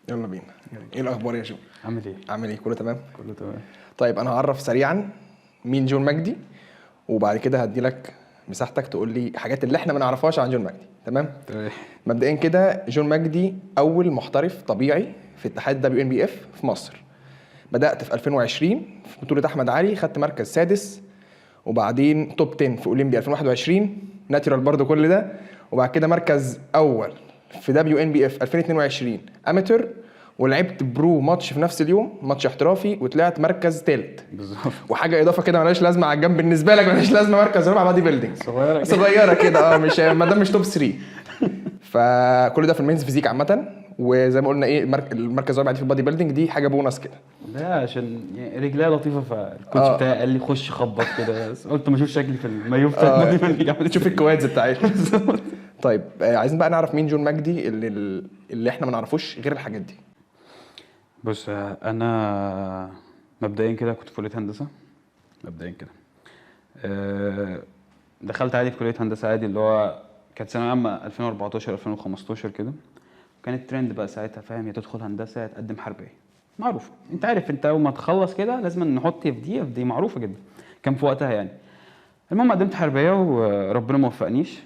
يلا بينا. ايه الاخبار يا جو؟ عامل ايه؟ عامل ايه؟ كله تمام؟ كله تمام. طيب انا هعرف سريعا مين جون مجدي، وبعد كده هدي لك مساحتك تقول لي حاجات اللي احنا ما نعرفهاش عن جون مجدي. تمام؟ تمام. مبدئيا كده جون مجدي اول محترف طبيعي في اتحاد WNBF في مصر. بدات في 2020 في بطوله احمد علي، خدت مركز سادس، وبعدين توب 10 في اولمبيا 2021 ناتشورال برضو كل ده، وبعد كده مركز اول في WNBF 2022 اماتور، ولعبت برو ماتش في نفس اليوم، ماتش احترافي، وطلعت مركز ثالث. بالظبط. وحاجه اضافه كده مالهاش لازمه على الجنب بالنسبه لك، مالهاش لازمه، مركز رابع بادي بيلدينج صغيرة كده. صغيره كده، مش ما دام مش توب 3. فكل ده في المينز فيزيك عامه. وزي ما قلنا ايه المركز الرابع دي في البادي بيلدينج دي حاجه بونص كده. ده عشان يعني رجليها لطيفه، فالكوتش آه. بتاعي قال لي خش خبط كده، بس قلت ما اشوف شكلي في المايو بتاع البودي بيلدينج عامل تشوف ازاي. الكوادز بتاعتنا. طيب عايزين بقى نعرف مين جون مجدي اللي احنا ما نعرفوش غير الحاجات دي. بص، انا مبدئيا كده كنت في كليه هندسه. مبدئيا كده دخلت عادي في كليه هندسه عادي، اللي هو كانت ثانويه عامه 2014 2015 كده. كان الترند بقى ساعتها، فاهم، يا تدخل هندسه يا تقدم حربيه. معروفه، انت عارف، انت اول ما تخلص كده لازم نحط في دي معروفه جدا. كان في وقتها يعني. المهم قدمت حربيه وربنا ما وفقنيش،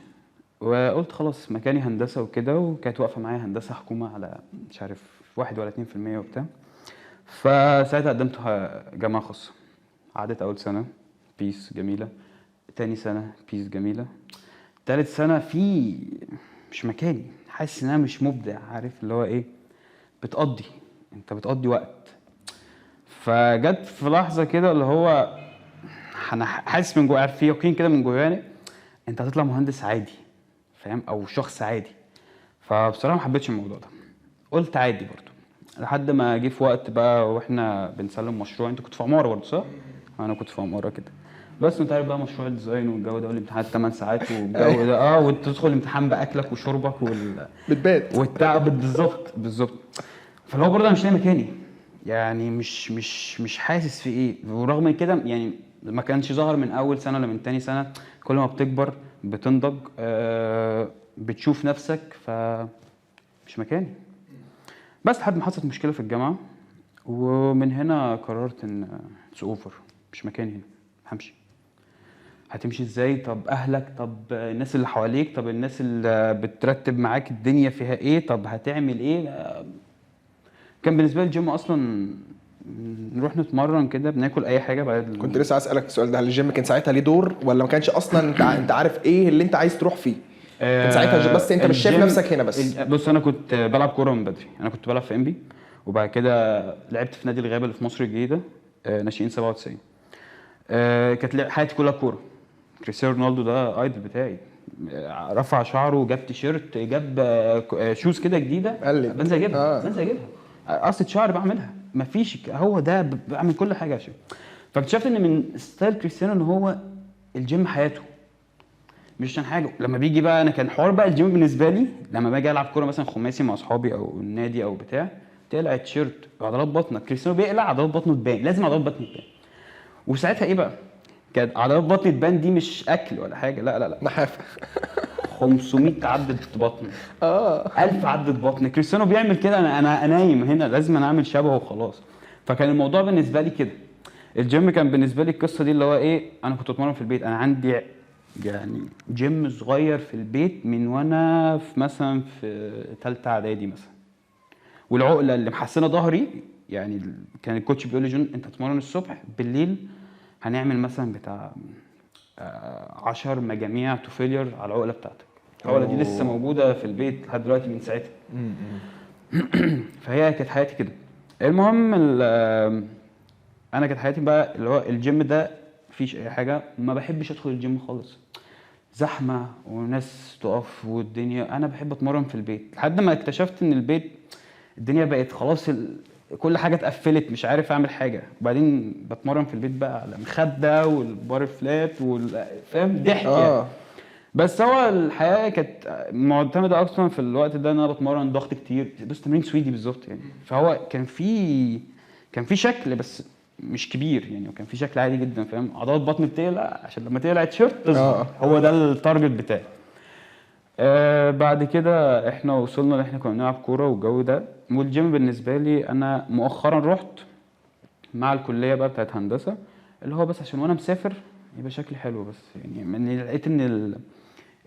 وقلت خلاص مكاني هندسه وكده، وكانت واقفه معايا هندسه حكومه على مش عارف 1 ولا 2% وبتاع. فساعتها قدمت جامعه خاصه. عدت اول سنه بيس جميله، تاني سنه بيس جميله، تالت سنه في مش مكاني، حاسس ان انا مش مبدع، عارف اللي هو ايه، انت بتقضي وقت. فجت في لحظه كده اللي هو انا حاسس من جوه، عارف، في يقين كده من جوايا انت هتطلع مهندس عادي، فاهم، او شخص عادي. فبصراحه ما حبيتش الموضوع ده، قلت عادي برضو. لحد ما جه في وقت بقى واحنا بنسلم مشروع. انت كنت في عماره برضو صح؟ انا كنت في عماره كده. بس انت عارف بقى مشروع الديزاين والجو ده، والامتحانات 8 ساعات والجو ده، وانت تدخل الامتحان باكلك وشربك بتبات. والتعب. بالظبط. فاللي هو برضه انا مش لاقي مكاني، يعني مش حاسس في ايه. ورغم من كده يعني ما كانش ظاهر من اول سنه ولا من تاني سنه. كل ما بتكبر بتنضج، بتشوف نفسك، مش مكاني. بس لحد ما حصلت مشكله في الجامعه، ومن هنا قررت ان اتس اوفر، مش مكاني هنا، همشي. هتمشي ازاي؟ طب اهلك، طب الناس اللي حواليك، طب الناس اللي بترتب معاك الدنيا فيها ايه، طب هتعمل ايه؟ كان بالنسبه لي الجيم اصلا نروح نتمرن كده، بناكل اي حاجه بعد كنت لسه اسالك السؤال ده، هل الجيم كان ساعتها ليه دور ولا ما كانش اصلا؟ انت عارف ايه اللي انت عايز تروح فيه؟ كان ساعتها بس انت مش شايف الجيم نفسك هنا بس؟ بص، انا كنت بلعب كوره من بدري. انا كنت بلعب في انبي، وبعد كده لعبت في نادي الغابه اللي في مصر الجديده، ناشئين 97. كانت حياتي كلها كوره. كريستيانو رونالدو ده ايدل بتاعي. رفع شعره، جاب تيشيرت، جاب شوز كده جديده، قلد. بنزل اجيبها. قصه شعر بعملها، مفيش، هو ده بعمل كل حاجه عشان. فاكتشفت ان من ستايل كريستيانو ان هو الجيم حياته، مش عشان حاجه. لما بيجي بقى، انا كان حوار بقى الجيم بالنسبه لي لما باجي العب كوره مثلا خماسي مع اصحابي او النادي او بتاع، تقلع التيشيرت عضلات بطنك. كريستيانو بيقلع عضلات بطنه تبان، لازم عضلات بطنه تبان. وساعتها ايه بقى، كانت عضلات بطن تبان دي مش اكل ولا حاجه، لا نحافه. 500 عدة بطن، 1000 عدة بطن. كريستيانو بيعمل كده، انا نايم هنا، لازم انا اعمل شبهه وخلاص. فكان الموضوع بالنسبه لي كده. الجيم كان بالنسبه لي القصه دي اللي هو ايه، انا كنت اتمرن في البيت. انا عندي يعني جيم صغير في البيت من وانا في مثلا في ثالثه اعدادي مثلا. والعقله اللي محسنه ظهري يعني، كان الكوتش بيقول لي جون انت تتمرن الصبح، بالليل هنعمل مثلا بتاع 10 مجاميع تو فيلير على العقله بتاعتك. العقله دي لسه موجوده في البيت لحد دلوقتي من ساعتها. فهي كانت حياتي كده. المهم انا كانت حياتي بقى اللي هو الجيم ده مفيش اي حاجه. ما بحبش ادخل الجيم خالص، زحمه وناس تقف والدنيا. انا بحب اتمرن في البيت، لحد ما اكتشفت ان البيت الدنيا بقت خلاص، كل حاجه اتقفلت، مش عارف اعمل حاجه. وبعدين بتمرن في البيت بقى على مخده والبار فلات فاهم، ضحك يعني. بس هو الحياه كانت معتمده اصلا في الوقت ده ان انا بتمرن ضغط كتير، بس تمرين سويدي بالظبط يعني. فهو كان في شكل بس مش كبير يعني، وكان في شكل عادي جدا، فاهم، عضلات بطن بتقلع عشان لما تقلع التيشيرت تظهر. هو ده التارجت بتاعي. بعد كده احنا وصلنا ان احنا كنا بنلعب كوره والجو ده. والجيم بالنسبه لي انا مؤخرا رحت مع الكليه بقى بتاعت هندسه، اللي هو بس عشان وانا مسافر يبقى شكلي حلو بس. يعني من لقيت ان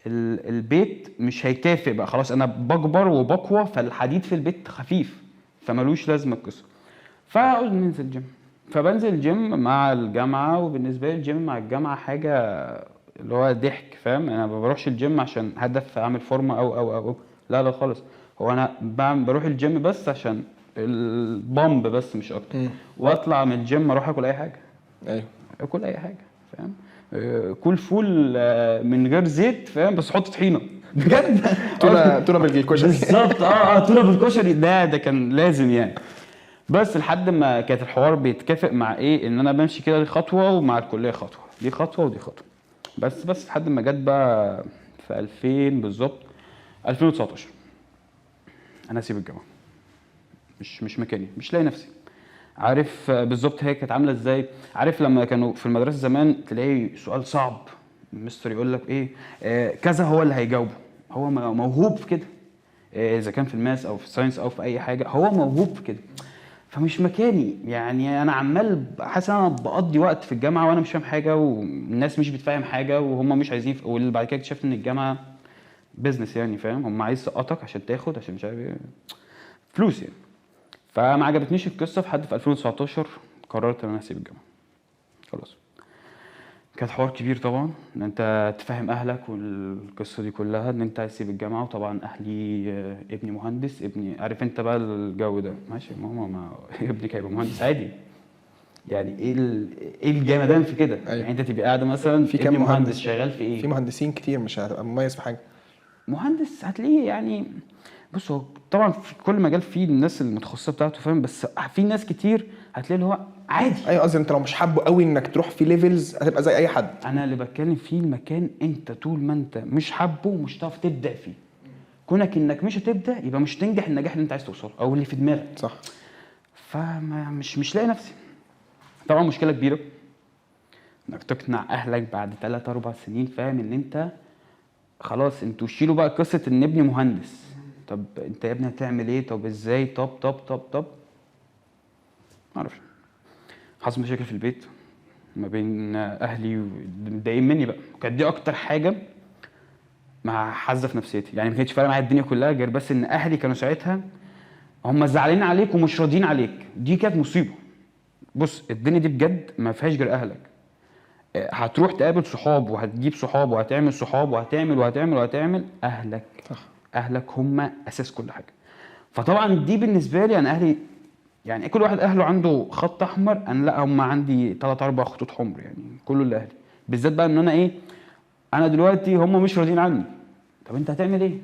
البيت مش هيكافئ بقى خلاص، انا بكبر وبقوى، فالحديد في البيت خفيف فملوش لازمه القصه. فقلت ننزل جيم. فبنزل جيم مع الجامعه، وبالنسبه لي الجيم مع الجامعه حاجه اللي هو ضحك، فاهم؟ انا ما بروحش الجيم عشان هدف اعمل فورمه او لا خالص. هو انا بروح الجيم بس عشان البامب بس مش اكتر. واطلع من الجيم اروح اكل اي حاجه. ايوه اكل اي حاجه، فاهم؟ كل فول من غير زيت، فاهم؟ بس حط طحينه بجد. تونه بالكشري. بالظبط. تونه بالكشري ده كان لازم يعني. بس لحد ما كانت الحوار بيتكافئ مع ايه، ان انا بمشي كده، دي خطوه ومع الكليه خطوه، دي خطوه ودي خطوه. بس لحد ما جت بقى في 2000 بالظبط، 2019 انا هسيب الجامعه. مش مكاني، مش لاقي نفسي. عارف بالظبط هي كانت عامله ازاي؟ عارف لما كانوا في المدرسه زمان تلاقي سؤال صعب، المستر يقول لك ايه، كذا هو اللي هيجاوبه، هو موهوب في كده. اذا كان في الماس او في الساينس او في اي حاجه هو موهوب في كده. فمش مكاني يعني. انا عمال حاسس انا بقضي وقت في الجامعه وانا مش فاهم حاجه، والناس مش بتفهم حاجه، وهم مش عايزين. واللي بعد كده اكتشفت ان الجامعه بيزنس يعني، فاهم؟ هم عايز يسقطك عشان تاخد، عشان مش عارف ايه، فلوس يعني. فما عجبتنيش القصه. في 2019 قررت ان انا اسيب الجامعه خلاص. كانت حوار كبير طبعا ان انت تفهم اهلك والقصه دي كلها، ان انت عايز تسيب الجامعه. وطبعا اهلي ابني مهندس، ابني عارف انت بقى الجو ده. ماشي يا ماما، ما ابنك هيبقى مهندس عادي يعني. ايه الجمدان في كده؟ أيوة. يعني انت تبقى قاعده مثلا في ابني كام مهندس شغال في ايه؟ في مهندسين كتير مش هتبقى مميز في حاجه. مهندس هتلاقيه يعني. بص هو طبعا في كل مجال فيه الناس المتخصصه بتاعته، فاهم؟ بس في ناس كتير هتلاقي اللي هو عادي. ايوه قصدي انت لو مش حابه قوي انك تروح في ليفلز هتبقى زي اي حد. انا اللي بتكلم فيه المكان، انت طول ما انت مش حابه مش هتعرف تبدع فيه. كونك انك مش هتبدع يبقى مش تنجح النجاح اللي انت عايز توصله او اللي في دماغك. صح. فما مش لاقي نفسي. طبعا مشكله كبيره انك تقنع اهلك بعد 3 4 سنين، فاهم؟ ان انت خلاص انتوا شيلوا بقى قصه ان ابني مهندس. طب انت يا ابني هتعمل ايه؟ طب ازاي؟ طب ما اعرفش. حصل مشاكل في البيت ما بين اهلي، متضايقين مني بقى. كانت دي اكتر حاجه مع حزه في نفسيتي يعني. ما كانتش فارقه معايا الدنيا كلها، غير بس ان اهلي كانوا ساعتها هم زعلانين عليك ومش راضيين عليك. دي كانت مصيبه. بص الدنيا دي بجد ما فيهاش غير اهلك. هتروح تقابل صحاب وهتجيب صحاب وهتعمل صحاب وهتعمل اهلك. صح. اهلك هم اساس كل حاجه. فطبعا دي بالنسبه لي انا اهلي يعني كل واحد اهله عنده خط احمر، انا لا، هم عندي 3 4 خطوط حمر يعني. كله اللي اهلي بالذات بقى ان انا ايه، انا دلوقتي هم مش راضيين عني. طب انت هتعمل ايه؟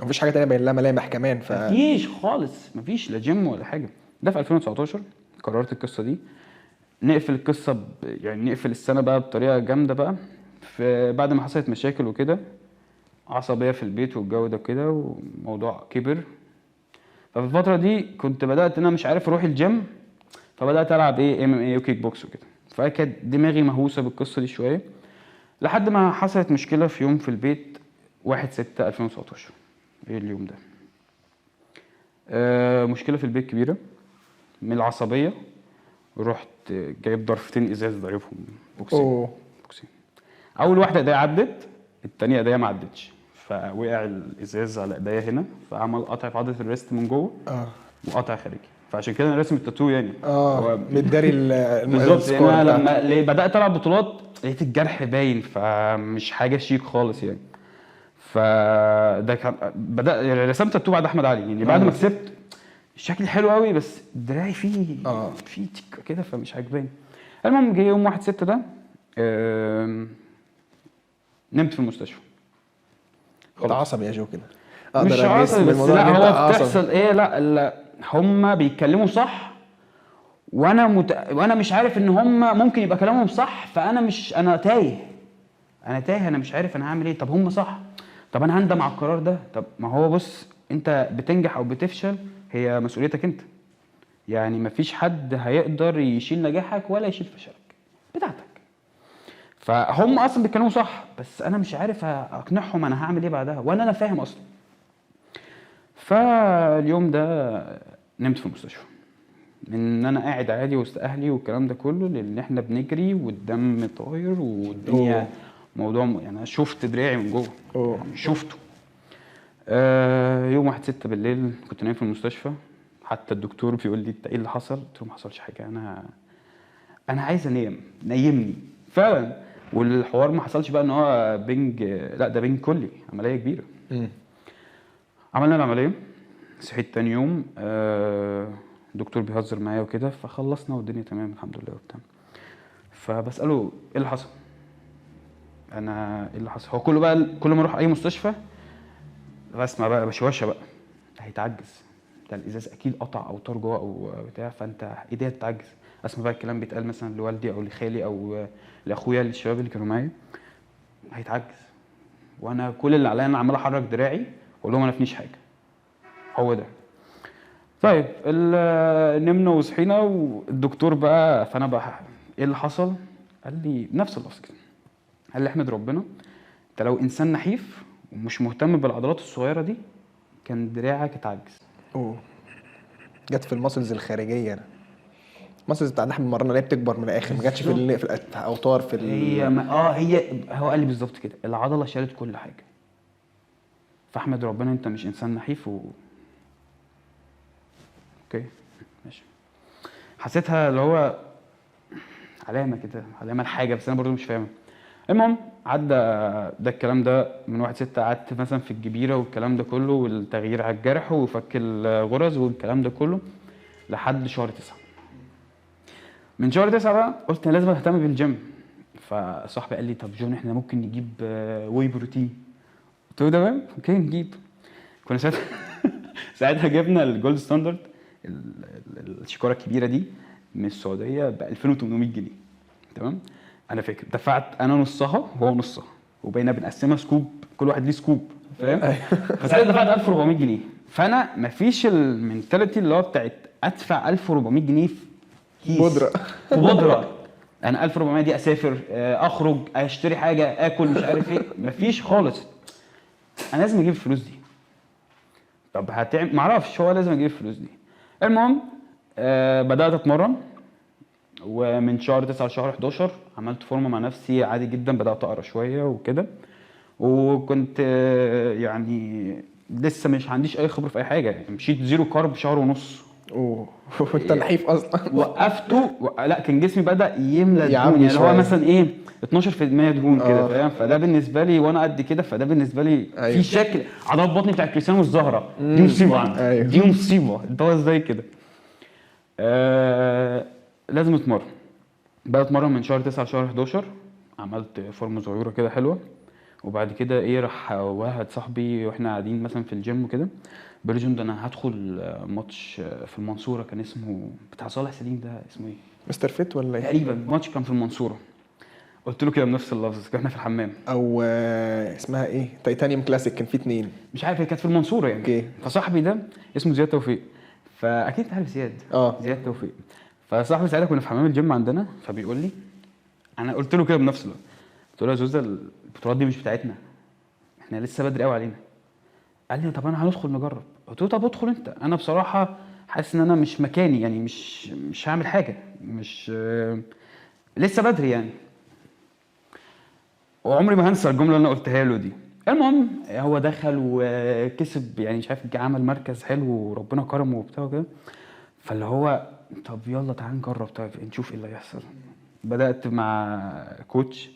مفيش حاجه تانية باين لها ملامح كمان. مفيش خالص، مفيش لا جيم ولا حاجه. ده في 2019 قررت القصه دي. نقفل القصه يعني نقفل السنه بقى بطريقه جامده بقى. بعد ما حصلت مشاكل وكده، عصبيه في البيت والجو ده كده، وموضوع كبر. ففي الفتره دي كنت بدات ان انا مش عارف اروح الجيم، فبدات العب ايه MMA وكيك بوكس وكده. فكانت دماغي مهووسه بالقصه دي شويه، لحد ما حصلت مشكله في يوم في البيت 1/6/2019. ايه اليوم ده؟ مشكله في البيت كبيره. من العصبيه رحت جايب ضرفتين ازاز ضاربهم بوكسين. اول واحده ايديا عدت، الثانيه ايديا ما عدتش، فوقع الازاز على ايديا هنا، فعمل قطع في عضله الريست من جوه وقطع خارجي. فعشان كده انا راسم التاتو يعني. هو متداري بالظبط. انا لما بدات العب بطولات لقيت الجرح باين، فمش حاجه شيك خالص يعني. فده كان رسمت التاتو بعد احمد علي يعني. بعد ما كسبت الشكل حلو قوي، بس دراعي فيه فيه تيك كده فمش عاجباني. المهم جه يوم 1/6 ده نمت في المستشفى. عصبي يا جو كده. مش عصبي بس لا، هو بتحصل ايه، لا هم بيتكلموا صح، وانا مش عارف ان هم ممكن يبقى كلامهم صح. فانا مش، انا تايه، انا مش عارف انا هعمل ايه. طب هم صح، طب انا هندم على القرار ده. طب ما هو بص، انت بتنجح او بتفشل هي مسؤوليتك انت يعني. مفيش حد هيقدر يشيل نجاحك ولا يشيل فشلك، بتاعتك. فهم اصلا بيتكلموا صح، بس انا مش عارف اقنعهم انا هعمل ايه بعدها، ولا انا فاهم اصلا. فاليوم ده نمت في المستشفى، من ان انا قاعد عادي وسط اهلي والكلام ده كله، لان احنا بنجري والدم طاير والدنيا أوه. موضوع يعني انا شفت دراعي من جوه، أوه. يعني شفته. يوم 1/6 بالليل كنت نايم في المستشفى، حتى الدكتور بيقول لي انت ايه اللي حصل؟ قلت له ما حصلش حاجه، انا عايز انام، نيمني فعلا. والحوار ما حصلش بقى ان هو بنج، لا ده بنج كلي، عمليه كبيره. عملنا العمليه، صحيت تاني يوم، الدكتور بيهزر معايا وكده، فخلصنا والدنيا تمام الحمد لله وبتاع. فبساله ايه اللي حصل؟ انا ايه اللي حصل؟ هو كله بقى كل ما اروح اي مستشفى بسمع بقى بشوشه بقى هيتعجز، ده الازاز اكيد قطع او طار جوه او بتاع، فانت ايديها تتعجز. اسمع بقى الكلام بيتقال مثلا لوالدي او لخالي او لاخويا الشباب اللي كانوا معايا، هيتعجز. وانا كل اللي عليا انا عمال احرك دراعي واقول لهم انا فينيش حاجه. هو ده. طيب نمنا وصحينا والدكتور بقى، فانا بقى ايه اللي حصل؟ قال لي نفس اللفظ كده، قال لي احمد ربنا، انت لو انسان نحيف ومش مهتم بالعضلات الصغيره دي كان دراعك اتعجز. اوه. جت في الماسلز الخارجيه، انا الماسلز بتاع اللحم المرنه اللي هي بتكبر من الاخر، ما جاتش في في الاوتار في هي ما هي هو قال لي بالظبط كده، العضله شالت كل حاجه. فاحمد ربنا انت مش انسان نحيف اوكي ماشي. حسيتها اللي هو علامه كده، علامه لحاجه، بس انا برضو مش فاهمها. المهم عدى ده الكلام ده من 1/6، قعدت مثلا في الجبيره والكلام ده كله، والتغيير على الجرح وفك الغرز والكلام ده كله لحد شهر 9. من شهر 9 بقى قلت انا لازم اهتم بالجيم. فصاحبي قال لي طب جون احنا ممكن نجيب واي بروتين. قلت له تمام اوكي نجيب. كنا ساعتها جبنا الجولد ستاندرد، الشكاره الكبيره دي من السعوديه ب 2800 جنيه. تمام. انا فاكر دفعت انا نصها وهو نصها، وبقينا بنقسمها سكوب، كل واحد ليه سكوب، فاهم؟ فساعتها دفعت 1400 جنيه. فانا مفيش المنتاليتي اللي هو بتاعت ادفع 1400 جنيه في كيس بودره وبودره. انا 1400 دي اسافر، اخرج، اشتري حاجه، اكل، مش عارف ايه، مفيش خالص. انا لازم اجيب الفلوس دي. طب هتعمل، معرفش، هو لازم اجيب الفلوس دي. المهم بدات اتمرن، ومن شهر 9 لشهر 11 عملت فورمه مع نفسي عادي جدا، بدات اقرا شويه وكده، وكنت يعني لسه مش عنديش اي خبره في اي حاجه، يعني مشيت زيرو كارب شهر ونص. اوه وانت نحيف اصلا. وقفته لا كان جسمي بدا يملى دهون، يعبي يعني هو شوية. مثلا ايه 12% دهون كده، فاهم؟ فده بالنسبه لي وانا قد كده، فده بالنسبه لي أيوة. في شكل عضلات بطني بتاع كريستيانو الزهره، دي مصيبه عندي. أيوة. دي مصيبه، انت ازاي كده؟ لازم اتمرن. بقى اتمرن من شهر 9 لشهر 11، عملت فورمه صغيره كده حلوه. وبعد كده ايه، راح واحد صاحبي واحنا قاعدين مثلا في الجيم وكده، بيقول لي جون ده انا هدخل ماتش في المنصوره، كان اسمه بتاع صالح سليم، ده اسمه ايه مستر فيت ولا ايه؟ تقريبا، ماتش كان في المنصوره. قلت له كده بنفس اللفظ، كنا في الحمام، او اسمها ايه، تايتانيوم كلاسيك، كان في 2. مش عارف هي كانت في المنصوره يعني. اوكي. فصاحبي ده اسمه زياد توفيق، فاكيد انت عارف زياد. زياد توفيق. فصاحبي ساعتها كنا في حمام الجيم عندنا، فبيقول لي، انا قلت له كده بنفس اللفظ، قلت له يا زوزة البطولات دي مش بتاعتنا، احنا لسه بدري قوي علينا. قال لي طب انا هندخل نجرب. قلت له طب ادخل انت، انا بصراحه حاسس ان انا مش مكاني، يعني مش هعمل حاجه، مش لسه بدري يعني. وعمري ما هنسى الجمله اللي انا قلتها له دي. المهم هو دخل وكسب، يعني مش عارف عمل مركز حلو وربنا كرمه وبتاع كده. فاللي هو طب يلا تعال نجرب، طيب نشوف ايه اللي هيحصل. بدات مع كوتش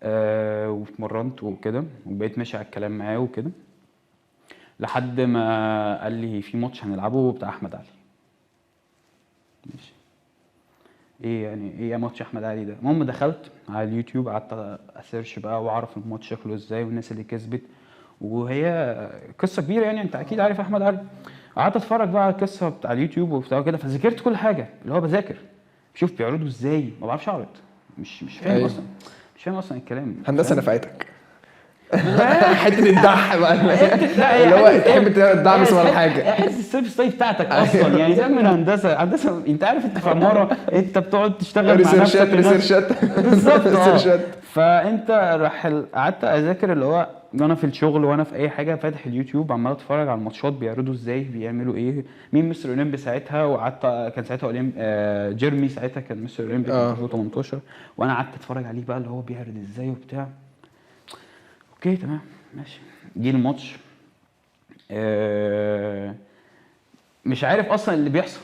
واتمرنت وكده، وبقيت ماشي على الكلام معاه وكده، لحد ما قال لي في ماتش هنلعبه بتاع احمد علي. ماشي، ايه يعني ايه ماتش احمد علي ده؟ المهم دخلت على اليوتيوب، قعدت اسيرش بقى واعرف الماتش شكله ازاي والناس اللي كسبت، وهي قصه كبيره يعني، انت اكيد عارف احمد علي. قعدت اتفرج بقى على القصه بتاع اليوتيوب وبتاع كده، فذاكرت كل حاجه، اللي هو بذاكر بشوف بيعرضوا ازاي، ما بعرفش اعرض، مش فاهم. أيوة. اصلا مش فاهم اصلا الكلام. هندسه فاهم؟ نفعتك. حته الدح بقى لا، اللي هو تحب تدعبس ولا حاجه. حته السيلف ستايل بتاعتك اصلا يعني. سيبك من هندسه انت عارف انت في عماره انت بتقعد تشتغل مع نفسك ريسيرشات بالظبط. ريسيرشات. فانت قعدت اذاكر اللي هو وانا في الشغل وانا في اي حاجه فاتح اليوتيوب عمال اتفرج على الماتشات بيعرضوا ازاي بيعملوا ايه مين مستر اولمبي ساعتها. وقعدت كان ساعتها جيرمي ساعتها كان مستر اولمبي في 2018 وانا قعدت اتفرج عليه بقى اللي هو بيعرض ازاي وبتاع. اوكي تمام ماشي. جه الماتش مش عارف اصلا اللي بيحصل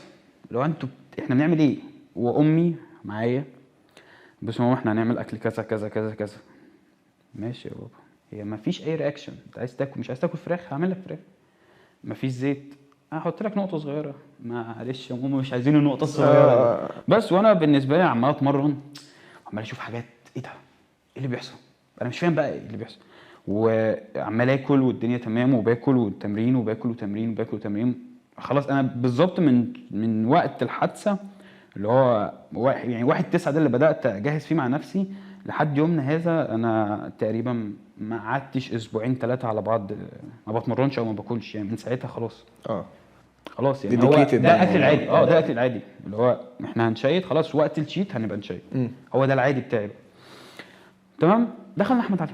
لو انتوا احنا بنعمل ايه. وامي معايا بس ماما احنا هنعمل اكل كذا كذا كذا كذا. ماشي يا بابا. هي ما فيش اي رياكشن. انت عايز تاكل مش عايز تاكل فراخ هعمل لك فراخ. ما فيش زيت هحط لك نقطه صغيره. معلش يا ماما مش عايزين النقطه الصغيره بس. وانا بالنسبه لي عمال اتمرن عمال اشوف حاجات ايه ده ايه اللي بيحصل. انا مش فاهم بقى ايه اللي بيحصل. وعمال اكل والدنيا تمام وباكل والتمرين وباكل وتمرين وباكل وتمرين. خلاص انا بالظبط من وقت الحادثه اللي هو يعني 1/9 ده اللي بدات اجهز فيه مع نفسي لحد يومنا هذا انا تقريبا ما قعدتش اسبوعين 3 على بعض ما بتمرنش او ما باكلش يعني. من ساعتها خلاص خلاص يعني هو ده اكل العادي. ده اكل العادي اللي هو احنا هنشيت خلاص وقت الشيت هنبقى نشيت. هو ده العادي بتاعي. تمام. دخلنا احمد علي.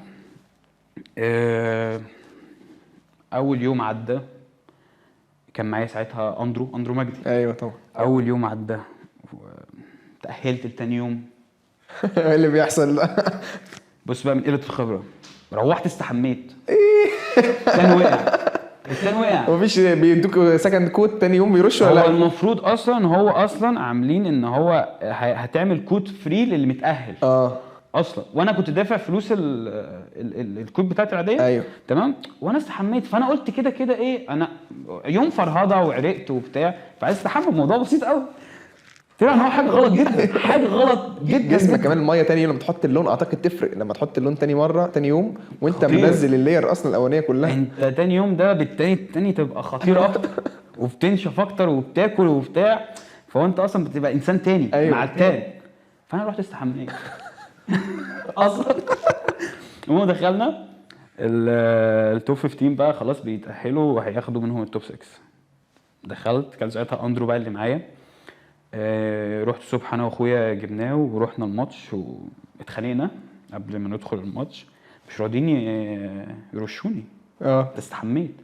اول يوم عدى كان معايا ساعتها اندرو مجدي. ايوه طبعا. اول يوم عدى تاهلت لتاني يوم. ايه اللي بيحصل؟ بص بقى من قله الخبره روحت استحميت. التاني وقع. مفيش بيدوك سكند كوت تاني يوم بيرش ولا هو لا؟ المفروض هو اصلا عاملين ان هو هتعمل كوت فري للي متاهل اصلا. وانا كنت دافع فلوس الكود بتاعتي العاديه. ايوه تمام. وانا استحميت فانا قلت كده ايه انا يوم فرهضه وعرقت وبتاع فعايز استحمى. الموضوع بسيط قوي. طلع ان هو حاجه غلط جدا. حاجه غلط جدا. جسمك كمان الميه تاني لما تحط اللون اعتقد تفرق لما تحط اللون تاني مره تاني يوم وانت منزل اللاير اصلا الاولانيه كلها. انت تاني يوم ده بالتاني تبقى خطير اكتر وبتنشف اكتر وبتاكل وبتاع. فهو انت اصلا بتبقى انسان تاني. أيوة. مع التاني. فانا رحت استحميت اصلا. المهم دخلنا التوب 15 بقى خلاص بيتأهلوا وهياخدوا منهم التوب 6. دخلت كان ساعتها اندرو بقى اللي معايا. رحت الصبح انا واخويا جبناه ورحنا الماتش واتخانقنا قبل ما ندخل الماتش. مش راضيين يرشوني. استحميت.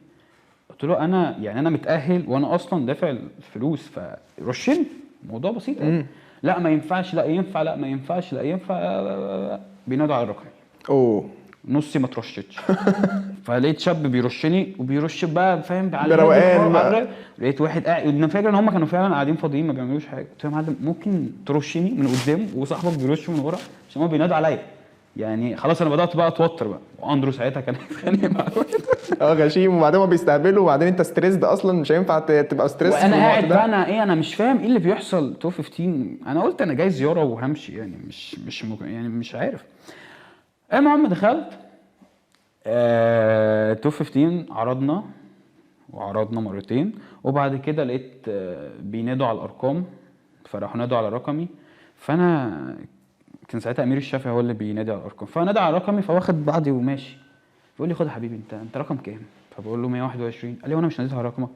قلت له انا متأهل وانا اصلا دافع الفلوس فرشني. الموضوع بسيط. لا ما ينفعش لا ينفع لا ما ينفعش لا ينفع. بينادوا على الرقم. نصي ما ترشتش. فلقيت شاب بيرشني وبيرش بقى فاهم بروقان. لقيت واحد قاعد. انا فاكر ان هم كانوا فعلا قاعدين فاضيين ما بيعملوش حاجه. قلت له يا معلم ممكن ترشني من قدام وصاحبك بيرش من ورا عشان هم بينادوا عليا يعني. خلاص انا بدات بقى اتوتر بقى. واندرو ساعتها كان هيتخانق معايا. غشيم. وبعدين ما بيستقبلوا وبعدين انت ستريسد اصلا مش هينفع تبقى ستريس. وانا قاعد بقى انا مش فاهم ايه اللي بيحصل. توب 15 انا قلت انا جاي زياره وهمشي يعني يعني مش عارف. المهم دخلت توب 15 عرضنا مرتين. وبعد كده لقيت بينادوا على الارقام فراحوا نادوا على رقمي. فانا كان ساعتها امير الشافعي هو اللي بينادي على الارقام. فنادى على رقمي فواخد بعضي وماشي. بيقول لي خد يا حبيبي انت رقم كام؟ فبقول له 121. قال لي وانا مش ناديت على رقمك؟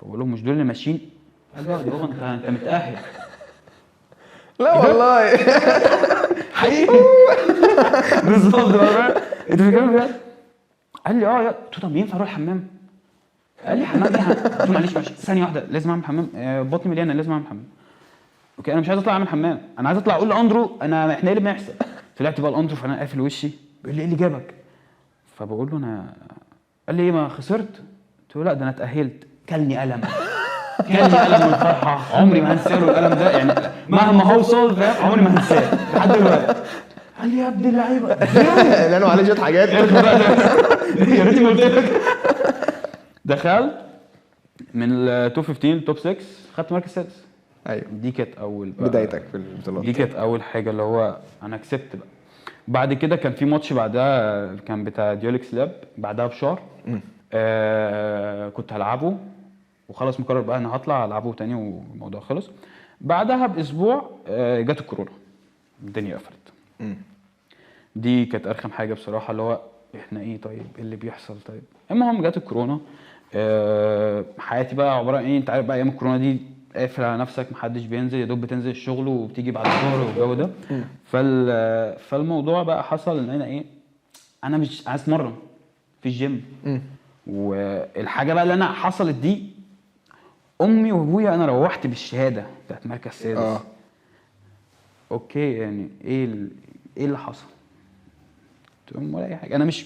بقول له مش دول اللي ماشيين؟ قال لي يا بابا انت متاهل. لا والله حقيقي بالظبط بقى. انت بتتكلم بجد؟ قال لي يا طب ينفع اروح الحمام؟ قال لي حمام ايه؟ قلت له معلش ثانيه واحده لازم اعمل حمام. بطني مليانه لازم اعمل حمام. اوكي انا مش عايز اطلع اعمل حمام. انا عايز اطلع اقول لاندرو احنا ايه اللي بيحصل. طلعت بقى لاندرو فانا قافل وشي. بيقول لي ايه اللي جابك؟ فبقول له قال لي ايه ما خسرت؟ قلت له لا ده انا اتاهلت. كلني قلم من الفرحه. عمري ما هنساه القلم ده يعني مهما هوصل فاهم عمري ما هنساه لحد دلوقتي. قال لي يا ابن اللعيبه لانه عليه شويه حاجات. يا ريتني قلت لك. دخلت من التوب 15 التوب 6 خدت مركز سادس. ايوه دي كانت اول بدايتك في البطولات. دي كانت اول حاجه اللي هو انا كسبت بقى. بعد كده كان في ماتش بعدها كان بتاع ديولكس لاب بعدها بشهر. كنت هلعبه وخلاص مقرر بقى انا هطلع العبه تاني والموضوع خلص. بعدها باسبوع جت الكورونا. الدنيا قفلت. دي كانت ارخم حاجه بصراحه اللي هو احنا ايه طيب، ايه اللي بيحصل طيب. المهم جت الكورونا. حياتي بقى عباره عن ايه، انت عارف بقى ايام الكورونا دي قافل على نفسك، محدش بينزل، يا دوب بتنزل الشغل وبتيجي بعد الظهر والجو ده. فالموضوع بقى حصل ان انا ايه، انا مش عايز اتمرن في الجيم. والحاجه بقى اللي انا حصلت دي، امي وابويا انا روحت بالشهاده بتاعت مركز سادس. اوكي يعني ايه اللي حصل؟ ولا اي حاجه. انا مش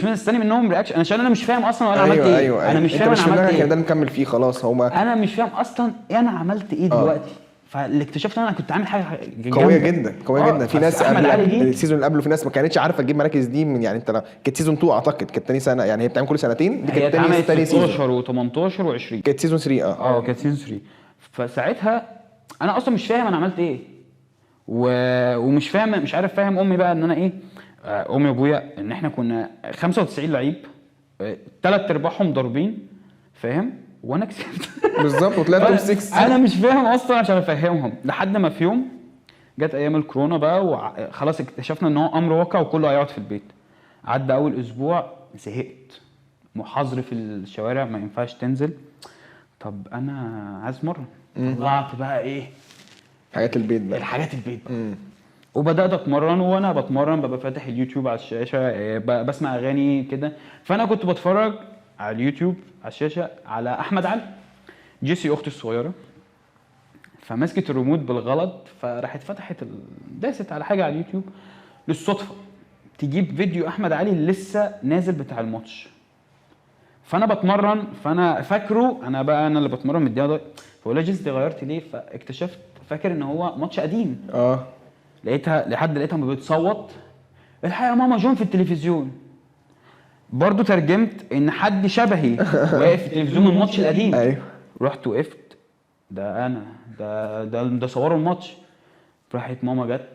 مستني منهم رياكشن، عشان انا مش فاهم اصلا انا عملت ايه. ايوه انا مش انت فاهم مش انا عملت ده ايه. نكمل فيه خلاص. انا مش فاهم اصلا انا عملت ايه دلوقتي. فاللي اكتشفت ان انا كنت عامل حاجه قويه جدا قويه جدا. في ناس احمد علي دي السيزون اللي قبله في ناس ما كانتش عارفه تجيب مراكز دي من، يعني انت كانت سيزون 2 اعتقد، كانت تاني سنه، يعني هي بتعمل كل سنتين، دي هي كانت اتعملت تاني سيزون. 16 و18 و20 كانت سيزون 3. كانت سيزون 3. فساعتها انا اصلا مش فاهم انا عملت ايه. ومش فاهم، مش عارف فاهم امي بقى ان انا ايه. امي وابويا ان احنا كنا 95 لعيب، 3/4 ضاربين، فاهم، وانا كسبت. بالظبط، وطلعت توب 6. انا مش فاهم اصلا عشان افهمهم، لحد ما في يوم جت ايام الكورونا بقى وخلاص اكتشفنا ان هو امر واقع وكله هيقعد في البيت. عدى اول اسبوع زهقت، محاظر في الشوارع، ما ينفعش تنزل. طب انا عايز اتمرن. طلعت بقى ايه حاجات البيت بقى. الحاجات البيت بقى. وبدات اتمرن، وانا بتمرن ببقى فاتح اليوتيوب على الشاشه، بسمع اغاني كده. فانا كنت بتفرج على اليوتيوب على الشاشه على احمد علي. جيسي اختي الصغيره فمسكت الريموت بالغلط، فراحت فتحت داست على حاجه على اليوتيوب للصدفه تجيب فيديو احمد علي اللي لسه نازل بتاع الماتش. فانا بتمرن، فانا فاكره انا اللي بتمرن من الدقيقه دي. فقول لها جيسي غيرت ليه؟ فاكتشفت فاكر ان هو ماتش قديم. لقيتها بتصوت الحقيقه ماما جون في التلفزيون. برضو ترجمت ان حد شبهي واقف في التلفزيون من الماتش القديم. ايوه. رحت وقفت، ده انا ده صوروا الماتش. راحت ماما جت،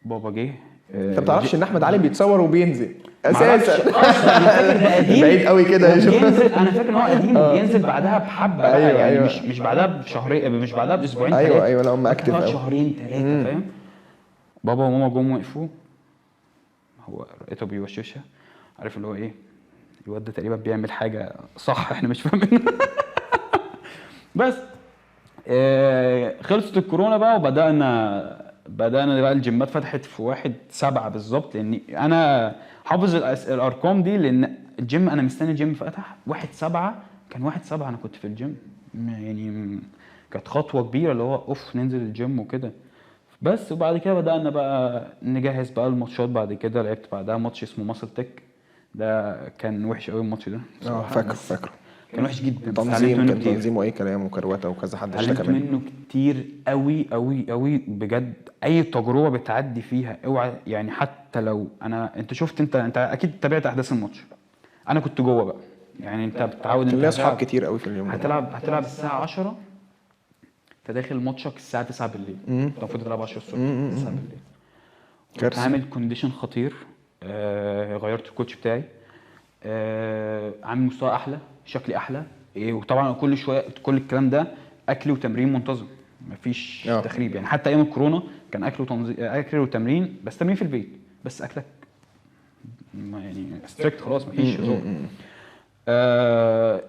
بابا جه. انت ما تعرفش ان احمد علي بيتصور وبينزل اساسا اصلا؟ انا فاكر ده قديم بعيد قوي كده. بينزل، انا فاكر ان هو قديم وبينزل بعدها بحبه بقى. أيوة يعني أيوة. مش بعدها بشهرين، مش بعدها باسبوعين ثلاثه. ايوه لا هم اكتف قوي. شهرين ثلاثه، فاهم. بابا وماما جم وقفوا، هو لقيته بيوشوشها، عارف اللي هو ايه، الواد ده تقريبا بيعمل حاجه صح احنا مش فاهمينها. بس خلصت الكورونا بقى، وبدانا بقى الجيمات فتحت في 1/7 بالظبط، لان انا حافظ الارقام دي، لان الجيم انا مستني الجيم فتح 1/7. كان 1/7 انا كنت في الجيم، يعني كانت خطوه كبيره اللي هو ننزل الجيم وكده. بس وبعد كده بدانا بقى نجهز بقى الماتشات. بعد كده لعبت بعدها ماتش اسمه ماسل تك، ده كان وحش قوي الماتش ده. فاكره كان وحش جدا. كان تنظيمه اي كلام وكروته وكذا حد اشتكى منه. منه كتير قوي قوي قوي بجد. اي تجربه بتعدي فيها اوعى، يعني حتى لو انت شفت، انت اكيد تابعت احداث الماتش. انا كنت جوه بقى، يعني انت بتتعود انت اصحاب كتير قوي في اليوم هتلعب الساعه 10، انت داخل ماتشك الساعه 9 بالليل، انت المفروض تلعب 10 الصبح 9 بالليل. كنت عامل كونديشن خطير. غيرت الكوتش بتاعي، عامل مستوى احلى، شكلي احلى. وطبعا كل شويه كل الكلام ده اكل وتمرين منتظم، مفيش تخريب. يعني حتى ايام الكورونا كان اكل وتمرين، بس تمرين في البيت، بس اكلك يعني ستريكت خلاص، مفيش هزار.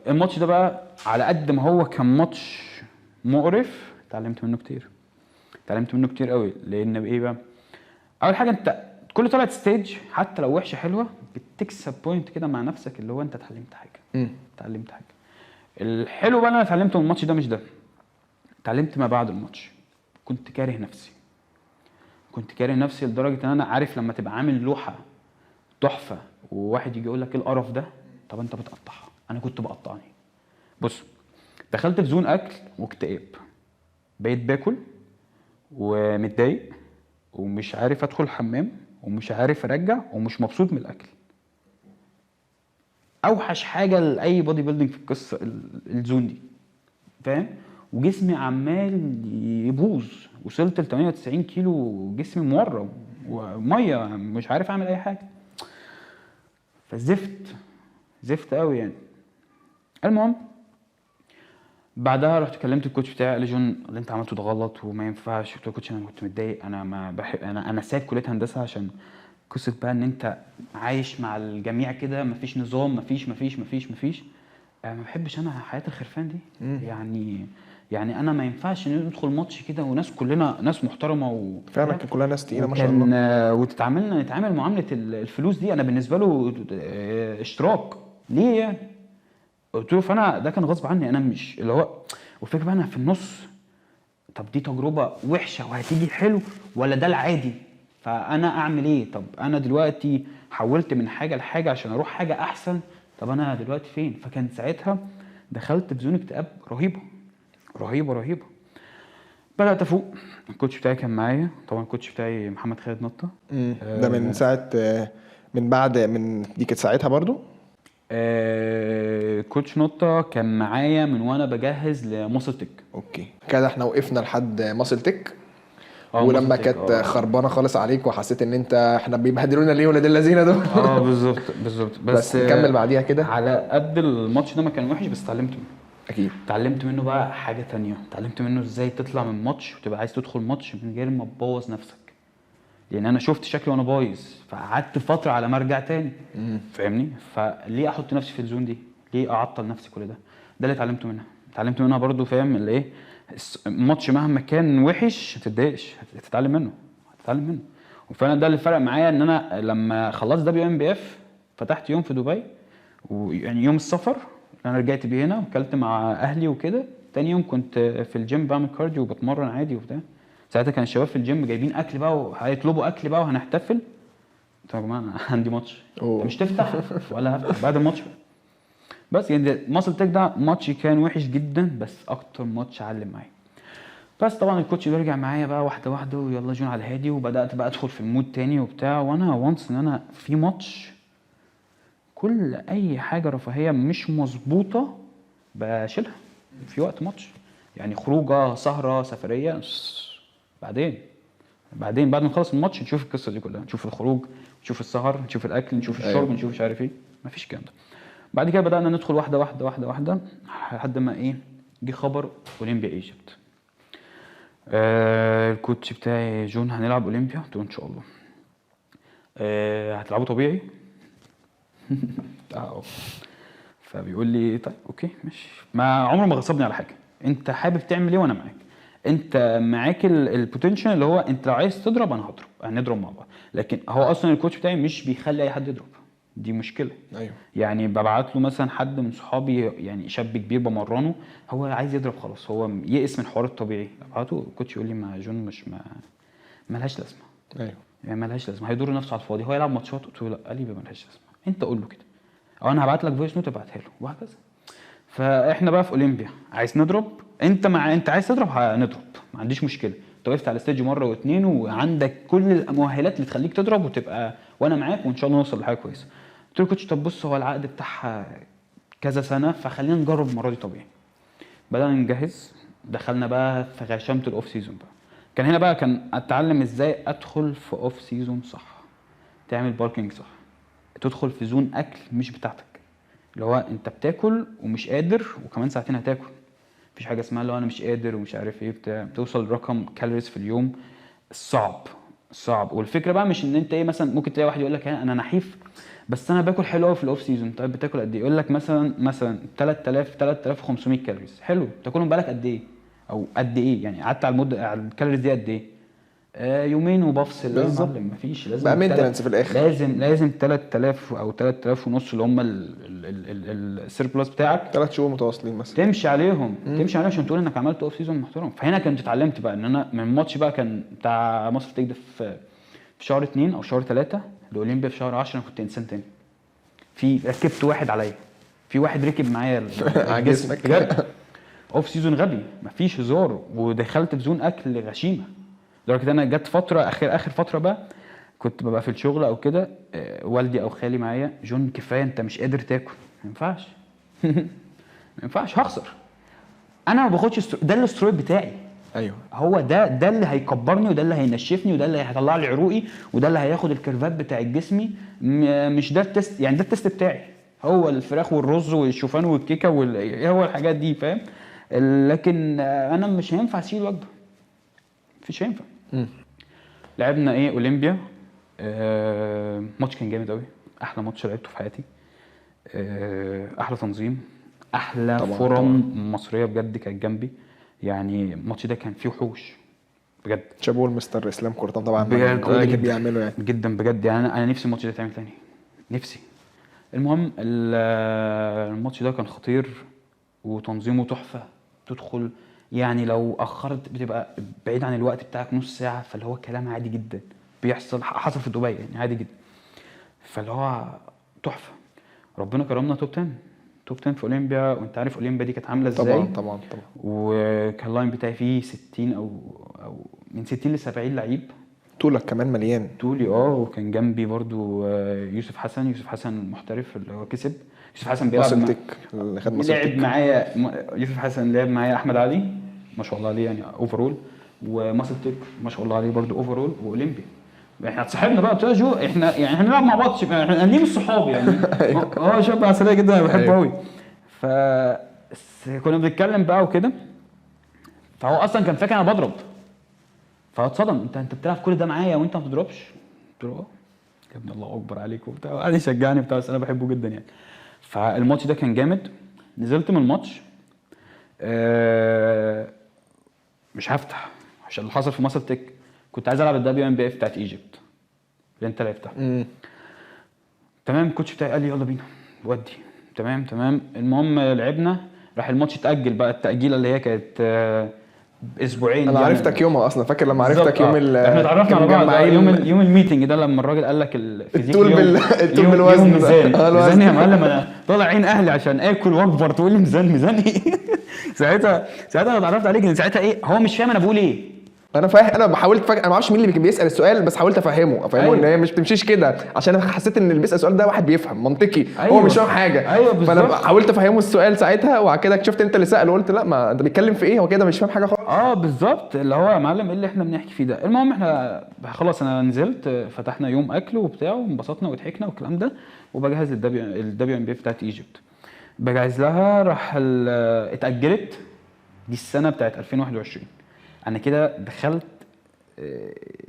الماتش ده بقى على قد ما هو كان ماتش مقرف، اتعلمت منه كتير قوي. لان ايه بقى، اول حاجه انت كل طلعت ستيج حتى لو وحشه حلوه بتكسب بوينت كده مع نفسك، اللي هو انت اتعلمت حاجه. الحلو بقى اللي انا اتعلمته من الماتش ده مش ده، اتعلمت ما بعد الماتش. كنت كاره نفسي لدرجه ان انا عارف لما تبقى عامل لوحه تحفه وواحد يجي يقول لك ايه القرف ده، طب انت بتقطعها. انا كنت بقطعني. بص، دخلت في زون اكل واكتئاب، بقيت باكل ومتضايق ومش عارف ادخل الحمام ومش عارف ارجع ومش مبسوط من الاكل. اوحش حاجه لاي بودي بيلدينج في القصه الزون دي، فاهم. وجسمي عمال يبوظ، وصلت ل 98 كيلو، جسمي مورم وميه، مش عارف اعمل اي حاجه. فزفت قوي يعني. المهم بعدها رحت كلمت الكوتش بتاعي، قال لي جون اللي انت عملته ده غلط وما ينفعش. قلت له كوتش انا كنت متضايق، انا ما بحب، انا سايب كليه هندسه عشان قصه بقى ان انت عايش مع الجميع كده، مفيش نظام، مفيش ما بحبش انا حياه الخرفان دي. يعني انا ما ينفعش ندخل ماتش كده وناس كلنا ناس محترمه فعلا كان كلها ناس تقيله ما شاء الله. نتعامل معامله الفلوس دي. انا بالنسبه له اشتراك ليه يعني؟ قلت له فانا ده كان غصب عني، انا مش اللي هو. والفكره بقى انا في النص، طب دي تجربه وحشه وهتيجي حلو ولا ده العادي؟ فانا اعمل ايه؟ طب انا دلوقتي حولت من حاجه لحاجه عشان اروح حاجه احسن، طب انا دلوقتي فين؟ فكان ساعتها دخلت في زون اكتئاب رهيبه رهيبه رهيبه. بدات افوق. الكوتش بتاعي كان معايا طبعا، الكوتش بتاعي محمد خالد نطه. ده من ساعه من بعد من دي كانت ساعتها برضو. كوتش نطه كان معايا من وانا بجهز لمصر تك. اوكي كده احنا وقفنا لحد ماسل تك. مصر ولما تك، كانت خربانه خالص عليك وحسيت ان انت احنا بيبهدلونا ليه ولاد اللذينه دول. بالظبط. بس نكمل بعديها كده. على قد الماتش ده ما كان وحش، بس اتعلمت منه. اكيد اتعلمت منه بقى حاجه تانية، اتعلمت منه ازاي تطلع من ماتش وتبقى عايز تدخل ماتش من غير ما تبوظ نفسك. لان انا شفت شكلي وانا بايظ، فقعدت فتره على ما ارجع تاني. فاهمني؟ فليه احط نفسي في الزون دي؟ ليه اعطل نفسي كل ده؟ ده اللي اتعلمت منها برضو. فاهم اللي ايه؟ الماتش مهما كان وحش هتتضايقش، هتتعلم منه. وفعلا ده اللي فرق معايا، ان انا لما خلصت WNBF فتحت يوم في دبي، ويعني يوم السفر انا رجعت بيه هنا وكلت مع اهلي وكده. تاني يوم كنت في الجيم بعمل كارديو وبتمرن عادي وبتاع. ساعتها كان الشباب في الجيم جايبين اكل بقى وهيطلبوا اكل بقى وهنحتفل. قلت يا جماعه انا عندي ماتش، مش تفتح ولا هفتح بعد الماتش. بس يعني ماسل تك ده ماتش كان وحش جدا، بس اكتر ماتش علم معايا. بس طبعا الكوتش بيرجع معايا بقى واحده واحده، ويلا جون على الهادي، وبدات بقى ادخل في المود تاني وبتاع. وانا وانس ان انا في ماتش، كل اي حاجه رفاهيه مش مظبوطه بشيلها في وقت ماتش. يعني خروجه، سهره، سفريه، بعدين بعد ما نخلص الماتش نشوف القصه دي كلها، نشوف الخروج، نشوف السهر، نشوف الاكل، نشوف الشرب، نشوف مش عارف ايه. مفيش الكلام ده. بعد كده بدانا ندخل واحده واحده واحده واحده لحد ما ايه، جه خبر اولمبيا ايجيبت. الكوتش بتاعي جون هنلعب اولمبيا، قلت له ان شاء الله. هتلعبوا طبيعي؟ فبيقول لي طيب اوكي ماشي. ما عمره ما غصبني على حاجه، انت حابب تعمل ايه وانا معاك. انت معاك البوتنشال اللي هو انت لو عايز تضرب انا هضرب، هنضرب مع بعض. لكن هو اصلا الكوتش بتاعي مش بيخلي اي حد يضرب، دي مشكله. ايوه يعني ببعت له مثلا حد من صحابي، يعني شاب كبير بمرنه، هو عايز يضرب خلاص، هو يئس من حوار الطبيعي، ابعته الكوتش يقول لي ما جون مش ملهاش لازمه. ايوه يعني ملهاش لازمه، هيضر نفسه على الفاضي، هو يلعب ماتشات. قلت له لا، قال لي ملهاش لازمه، انت قول له كده، او انا هبعت لك فويس نوت ابعتها له وهكذا. فاحنا بقى في اولمبيا عايز نضرب، انت عايز تضرب هنضرب، ما عنديش مشكله. انت وقفت على الستيج مره واثنين وعندك كل المؤهلات اللي تخليك تضرب وتبقى وانا معاك، وان شاء الله نوصل لحاجه كويسه. قلت له كوتش طب بص، هو العقد بتاعها كذا سنه، فخلينا نجرب المره دي طبيعي. بدانا نجهز، دخلنا بقى في غشامه الاوف سيزون بقى. كان هنا بقى كان اتعلم ازاي ادخل في اوف سيزون صح، تعمل باركينج صح، تدخل في زون اكل مش بتاعتك، اللي هو انت بتاكل ومش قادر وكمان ساعتين هتاكل. مفيش حاجه اسمها اللي هو انا مش قادر ومش عارف ايه بتاع. بتوصل لرقم كالوريز في اليوم صعب. والفكره بقى مش ان انت ايه، مثلا ممكن تلاقي واحد يقول لك انا نحيف بس انا باكل حلو قوي في الاوف سيزون. طيب بتاكل قد ايه؟ يقول لك مثلا 3500 كالوريز. حلو، بتاكلهم بالك قد ايه؟ او قد ايه يعني قعدت على المده على الكالوريز دي قد ايه؟ يومين وبفصل. لا يا معلم، مفيش، لازم بقى مينتنس في الاخر. لازم 3000 او 3000 ونص اللي هم السيربلس بتاعك 3 شهور متواصلين مثلا تمشي عليهم عشان تقول انك عملت اوف سيزون محترم. فهنا كنت اتعلمت بقى ان انا من الماتش بقى كان بتاع مصر تيك ده في شهر 2 او شهر 3، الاولمبيا في شهر 10. انا كنت انسان تاني، في ركبت واحد عليا، في واحد ركب معايا على جسمك بجد. اوف سيزون غبي، مفيش هزار، ودخلت في زون اكل غشيمه. لدرجه انا جت فتره اخر فتره بقى كنت ببقى في الشغل او كده، والدي او خالي معايا، جون كفايه انت مش قادر تاكل، ما ينفعش. ما ينفعش، هخسر. انا ما باخدش ده الاسترويد بتاعي. ايوه هو ده اللي هيكبرني، وده اللي هينشفني، وده اللي هيطلع لي عروقي، وده اللي هياخد الكيرفات بتاع جسمي. مش ده التست، يعني ده التست بتاعي هو الفراخ والرز والشوفان والكيكه هو الحاجات دي، فاهم؟ لكن انا مش هينفع اشيل وجبه، مفيش هينفع. لعبنا ايه اولمبيا. الماتش كان جامد قوي، احلى ماتش لعبته في حياتي. احلى تنظيم، احلى طبعاً، فرم مصريه بجد كانت جنبي. يعني الماتش ده كان فيه وحوش بجد شابوه المستر اسلام كورتان طبعا بجد. المجهود اللي كان جدا بيعمله يعني. جدا بجد. يعني انا نفسي الماتش ده يتعمل تاني، نفسي. المهم الماتش ده كان خطير وتنظيمه تحفه. تدخل يعني لو اخرت بتبقى بعيد عن الوقت بتاعك نص ساعه، فاللي هو كلام عادي جدا بيحصل، حصل في دبي يعني عادي جدا. فاللي هو تحفه. ربنا كرمنا توب 10، توب 10 في اولمبيا. وانت عارف اولمبيا دي كانت عامله ازاي. طبعا طبعا طبعا. وكان اللاين بتاعي فيه 60 او من 60 ل 70 لعيب. طولك كمان مليان. طولي وكان جنبي برضو يوسف حسن. يوسف حسن محترف اللي هو كسب. يوسف حسن بيلعب ماسل تك اللي خد ماسل لعب تك. معايا يوسف حسن لعب معايا احمد علي ما شاء الله عليه يعني اوفرول، وماسل تك ما شاء الله عليه برضو اوفرول واولمبي. احنا اتصاحبنا بقى قلت له جو احنا يعني هنلعب مع بعض، احنا ليه مش صحاب يعني. هو شاب عسليه جدا انا بحبه قوي. ف كنا بنتكلم بقى وكده، فهو اصلا كان فاكر انا بضرب، فاتصدم. انت بتلعب كل ده معايا وانت ما بتضربش؟ قلت له يا ابن الله اكبر عليك وبتاع، قعد يشجعني بتاع، بس انا بحبه جدا يعني. فالماتش ده كان جامد. نزلت من الماتش مش هفتح عشان اللي حصل في مصر تك. كنت عايز العب الدبليو ام بي اف بتاعت ايجيبت اللي انت لعبتها. تمام. الكوتش بتاعي قال لي يلا بينا ودي. تمام. المهم لعبنا. راح الماتش اتاجل بقى، التاجيله اللي هي كانت اسبوعين. انا يعني عرفتك يومها اصلا، فاكر لما عرفتك يوم احنا اتعرفنا على بعض يوم الميتنج ده، لما الراجل قال لك الفيزيك الطول بالوزن يوم ميزان. الوزن. يا معلم انا طالع عين اهلي عشان اكل واكبر، تقول لي ميزان ايه؟ ساعتها انا اتعرفت عليك ان ساعتها ايه، هو مش فاهم انا بقول ايه. انا فاهم. انا حاولت انا ما اعرفش مين اللي كان بيسال السؤال، بس حاولت افهمه أيوة. ان هي مش بتمشيش كده، عشان انا حسيت ان اللي بيسال السؤال ده واحد بيفهم منطقي. أيوة. هو مش فاهم حاجه. أيوة بالظبط. فانا حاولت افهمه السؤال ساعتها، وبعد كده شفت انت اللي سال وقلت لا، ما انت بيتكلم في ايه، هو كده مش فاهم حاجه خالص. بالظبط. اللي هو يا معلم ايه اللي احنا بنحكي فيه ده. المهم احنا خلاص انا نزلت، فتحنا يوم اكل وبتاع وانبسطنا وضحكنا والكلام ده، وبجهز الدبليو ام بي بتاعت ايجيبت. بجهز لها. راح اتاجلت. دي السنه بتاعت 2021. انا كده دخلت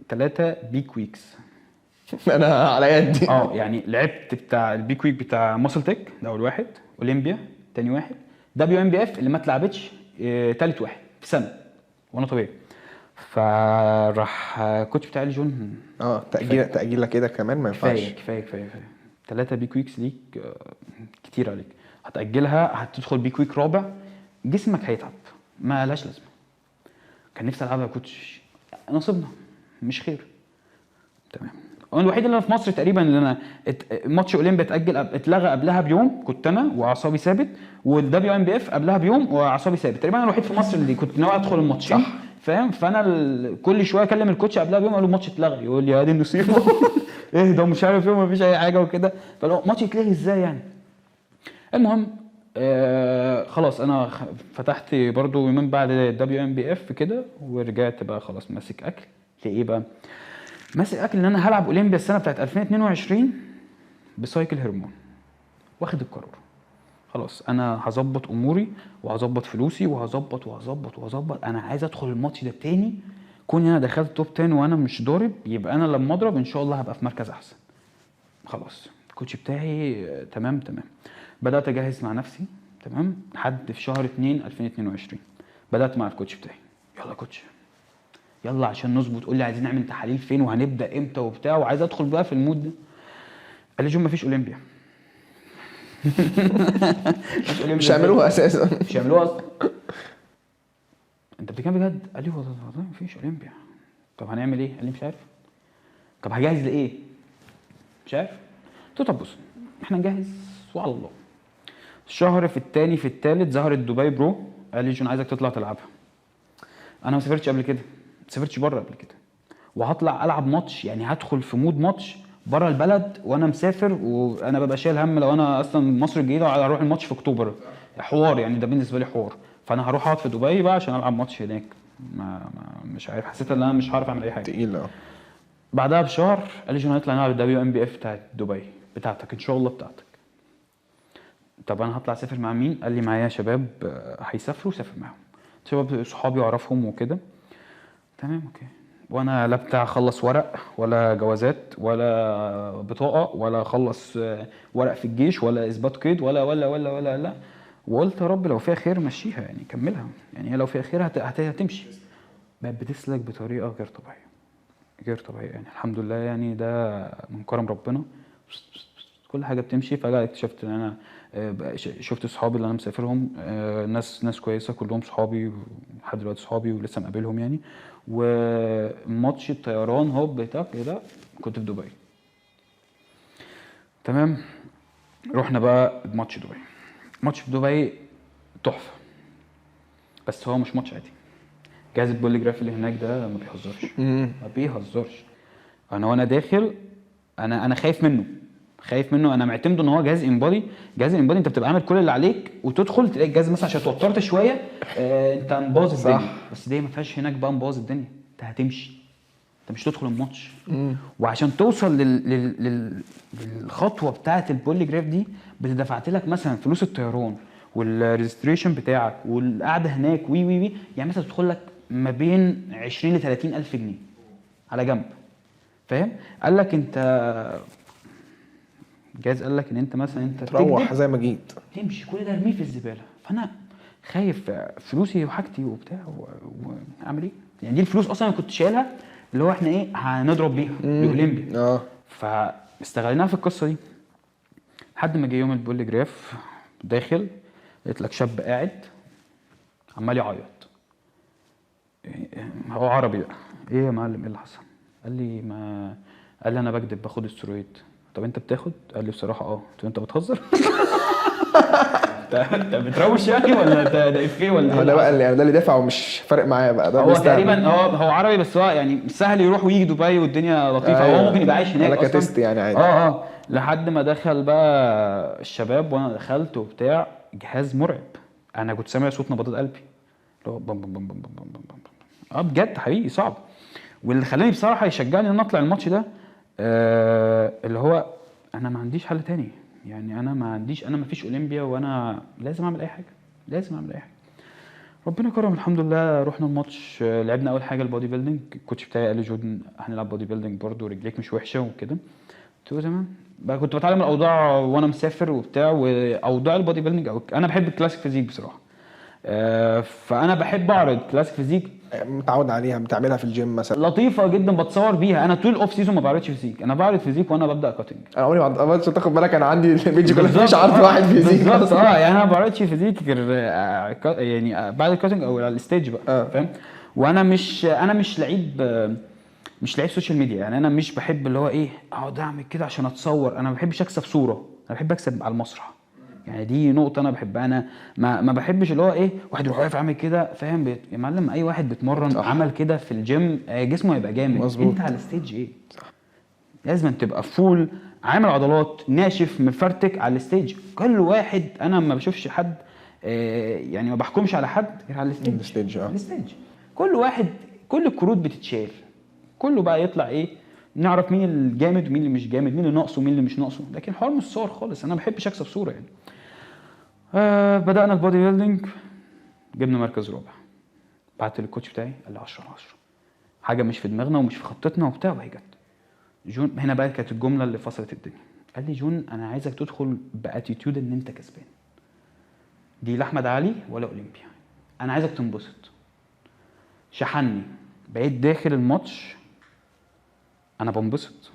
3 بيك ويكس. انا على يدي. يعني لعبت بتاع البيك ويك بتاع ماسل تك ده اول واحد، اولمبيا تاني واحد، دبليو ام بي اف اللي ما اتلعبتش تالت واحد في سنه وانا طبيعي. فراح الكوتش بتاعي جون تاجيله كده كمان ما ينفعش. كفايه 3 بيك ويكس ليك كتير عليك. هتاجلها هتدخل بيك ويك رابع، جسمك هيتعب، ما لهاش لازمه. كان نفسي العبها يا كوتش، نصيبنا مش خير. تمام. انا الوحيد اللي في مصر تقريبا اللي انا ماتش اولمبيا اتلغى قبلها بيوم، كنت انا واعصابي ثابت، والدبليو ام بي اف قبلها بيوم واعصابي ثابت. تقريبا انا الوحيد في مصر اللي كنت ناوي ادخل الماتشين، فاهم. فانا كل شويه اكلم الكوتش قبلها بيوم اقول له الماتش اتلغى، يقول لي ادي النصيبه ايه ده مش عارف ايه ومفيش اي حاجه وكده. فلو ماتش يتلغي ازاي يعني. المهم خلاص انا فتحت برضو يومين بعد الدبليو ام بي اف كده، ورجعت بقى خلاص ماسك اكل. لايه بقى؟ ماسك اكل ان انا هلعب اولمبيا السنه بتاعت 2022 بسايكل هرمون. واخد القرار خلاص، انا هظبط اموري وهظبط فلوسي وهظبط. انا عايز ادخل الماتش ده تاني. كوني انا دخلت توب 10 وانا مش ضارب، يبقى انا لما اضرب ان شاء الله هبقى في مركز احسن. خلاص الكوتش بتاعي تمام. بدات اجهز مع نفسي تمام لحد في شهر 2 2022. بدات مع الكوتش بتاعي، يلا كوتش يلا عشان نظبط. قول لي عايزين نعمل تحاليل فين وهنبدا امتى وبتاع، وعايز ادخل بقى في المود ده. قال لي جون مفيش اولمبيا. مش هيعملوها اساسا. مش هيعملوها اصلا. انت بتتكلم بجد؟ قال لي والله مفيش اولمبيا. طب هنعمل ايه؟ قال لي مش عارف. طب هجهز لايه؟ مش عارف. قلت له طب بص احنا نجهز وعلى الله. الشهر في الثاني في الثالث ظهرت دبي برو. قال لي جون عايزك تطلع تلعبها. انا ما سافرتش قبل كده، ما سافرتش بره قبل كده، وهطلع العب ماتش، يعني هدخل في مود ماتش بره البلد وانا مسافر. وانا ببقى شايل هم لو انا اصلا مصر الجديده هروح الماتش في اكتوبر، حوار يعني، ده بالنسبه لي حوار. فانا هروح اقعد في دبي بقى عشان العب ماتش هناك. مش عارف، حسيت ان انا مش هعرف اعمل اي حاجه. تقيل. بعدها بشهر قال لي جون هنطلع نلعب الدبليو ام بي اف بتاعت دبي بتاعتك ان شاء الله بتاعتك. طب انا هطلع اسافر مع مين؟ قال لي معايا شباب هيسافروا، سافر معاهم، شباب صحابي واعرفهم وكده. تمام اوكي. وانا لا بتاع اخلص ورق ولا جوازات ولا بطاقه ولا اخلص ورق في الجيش ولا اثبات قيد ولا لا. وقلت يا رب لو فيها خير مشيها، يعني كملها، يعني هي لو فيها خير هتمشي. بقت بتسلك بطريقه غير طبيعيه، غير طبيعيه يعني. الحمد لله يعني ده من كرم ربنا، كل حاجه بتمشي. فجاه اكتشفت ان انا شفت صحابي اللي انا مسافرهم، ناس كويسه كلهم صحابي لحد دلوقتي، صحابي ولسه مقابلهم يعني. وماتش الطيران هوب بتاعك ايه ده، كنت في دبي. تمام، رحنا بقى ماتش دبي. ماتش في دبي تحفه، بس هو مش ماتش عادي. جهاز البوليجراف اللي هناك ده ما بيهزرش، ما بيهزرش. انا وانا داخل انا خايف منه، خايف منه. انا معتمده ان هو جهاز انبادي. جهاز الانبادي انت بتبقى عامل كل اللي عليك وتدخل تلاقي الجهاز مثلا عشان توترت شويه انت مبوظ الدنيا. بس دي ما فيهاش هناك بقى مبوظ الدنيا، انت هتمشي، انت مش تدخل الماتش. وعشان توصل للخطوه بتاعه البوليجراف دي بتدفعت لك مثلا فلوس الطيران والريجستريشن بتاعك والقعده هناك وي وي وي، يعني مثلا تدخل لك ما بين 20 ل 30 الف جنيه على جنب، فاهم؟ قال لك انت جايز، قال لك ان انت مثلا انت تروح زي ما جيت تمشي كل ده ارميه في الزباله. فانا خايف فلوسي وحاجتي وبتاع واعمل ايه يعني. دي الفلوس اصلا انا كنت شايلها اللي هو احنا ايه هنضرب بيها الاولمبيا. فاستغليناها في القصه دي لحد ما جه يوم البوليجراف. داخل لقيت لك شاب قاعد عمال يعيط. هو عربي بقى، ايه يا معلم ايه اللي حصل؟ قال لي انا بكدب باخد استرويد. طب انت بتاخد؟ قال لي بصراحه اه. قلت له انت بتهزر؟ انت بتروش يعني ولا ده افيه ولا ايه؟ ده بقى اللي يعني ده اللي دافع ومش فارق معايا بقى. ده هو تقريبا هو عربي، بس هو يعني سهل يروح ويجي دبي والدنيا لطيفه. أيوة. هو ممكن يبقى عايش هناك اصلا كتست يعني عادي. لحد ما دخل بقى الشباب وانا دخلت وبتاع. جهاز مرعب، انا كنت سامع صوت نبضات قلبي اللي هو بم بم بم بم بم بم. بجد حقيقي صعب. واللي خلاني بصراحه يشجعني ان انا اطلع الماتش ده اللي هو انا ما عنديش حل تاني يعني. انا ما فيش اولمبيا وانا لازم اعمل اي حاجه، لازم اعمل اي حاجه. ربنا كرم الحمد لله. رحنا الماتش لعبنا اول حاجه البودي بيلدينج. الكوتش بتاعي قال لي جودن هنلعب بودي بيلدينج برضه، رجليك مش وحشه وكده. قلت له تمام بقى. كنت بتعلم الاوضاع وانا مسافر وبتاع، واوضاع البودي بيلدينج انا بحب الكلاسيك فيزيك بصراحه. فانا بحب اعرض كلاسيك فيزيك، متعود عليها، بتعملها في الجيم مثلا. لطيفه جدا بتصور بيها. انا طول الاوف سيزون ما بعرضش فيزيك، انا بعرض فيزيك وانا ببدا كاتنج. انا عمري ما عملتش، تاخد بالك انا عندي البيج كلها مفيش عرض واحد فيزيك بالظبط. يعني انا ما بعرضش فيزيك غير يعني بعد الكاتنج او على الستيج بقى فاهم. وانا مش لعيب، مش لعيب سوشيال ميديا يعني. انا مش بحب اللي هو ايه اقعد اعمل كده عشان اتصور. انا ما بحبش اكسب صوره، انا بحب اكسب على المسرح يعني. دي نقطه انا بحبها. انا ما بحبش اللي هو ايه واحد يروح واقف عامل كده فاهم. يا معلم اي واحد بيتمرن عمل كده في الجيم جسمه هيبقى جامد. مظبوط. انت على الستيج ايه صح. لازم تبقى فول عامل عضلات ناشف مفرتك على الستيج. كل واحد انا ما بشوفش حد يعني ما بحكمش على حد غير على الستيج. على الستيج كل واحد، كل الكروت بتتشال، كله بقى يطلع ايه نعرف مين الجامد ومين اللي مش جامد، مين اللي ناقصه ومين اللي مش ناقصه. لكن الحوار مش صور خالص، انا ما بحبش اكسب صوره يعني. بدأنا البودي بيلدينج، جبنا مركز رابع. بعت للكوتش بتاعي قال لي 10 على 10. حاجه مش في دماغنا ومش في خطتنا وبتاع، وهي جت. جون هنا بقى كانت الجمله اللي فصلت الدنيا. قال لي جون انا عايزك تدخل باتيتيود ان انت كسبان. دي لا احمد علي ولا اولمبيا، انا عايزك تنبسط. شحني، بقيت داخل الماتش انا بنبسط.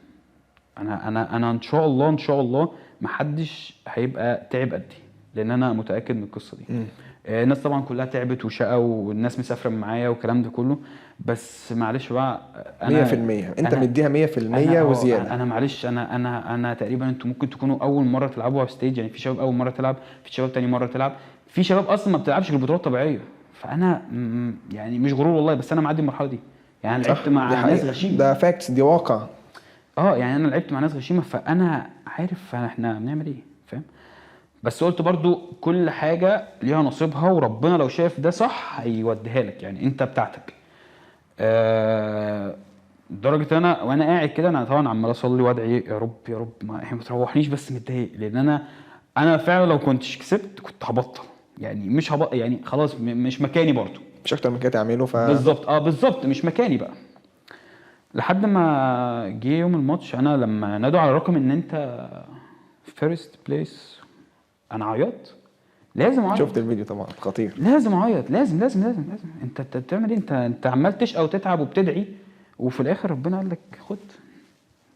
انا ان شاء الله محدش هيبقى تعب قدي، لان انا متاكد من القصه دي. الناس طبعا كلها تعبت وشقى والناس مسافره معايا والكلام ده كله، بس معلش بقى انا 100% انت مديها 100% وزياده. انا معلش انا تقريبا انتوا ممكن تكونوا اول مره تلعبوا على ستيج يعني. في شباب اول مره تلعب، في شباب تاني مره تلعب، في شباب اصلا ما بتلعبش غير بطولات طبيعيه. فانا يعني مش غرور والله، بس انا معدي المرحله دي يعني. لعبت مع ناس غشيمه، ده فاكتس، دي واقع. يعني انا لعبت مع ناس غشيمه، فانا عارف احنا بنعمل ايه فاهم. بس قلت برضو كل حاجه ليها نصيبها، وربنا لو شاف ده صح هيوديها لك يعني. انت بتاعتك لدرجه انا وانا قاعد كده انا طبعا عمال اصلي وادعي يا رب يا رب ما تروحنيش بس متضايق، لان انا فعلا لو كنتش كسبت كنت هبطل يعني. مش هبطل يعني خلاص، مش مكاني برضو، مش اكتر من كده تعمله بالظبط بالظبط مش مكاني بقى. لحد ما جه يوم الماتش، انا لما نادوا على رقم ان انت فيرست بليس انا عيطت، لازم اعيط. شفت الفيديو طبعا خطير. لازم اعيط، لازم لازم لازم لازم. انت بتعمل ايه؟ انت عمال تشقى وتتعب وبتدعي، وفي الاخر ربنا قال لك خد،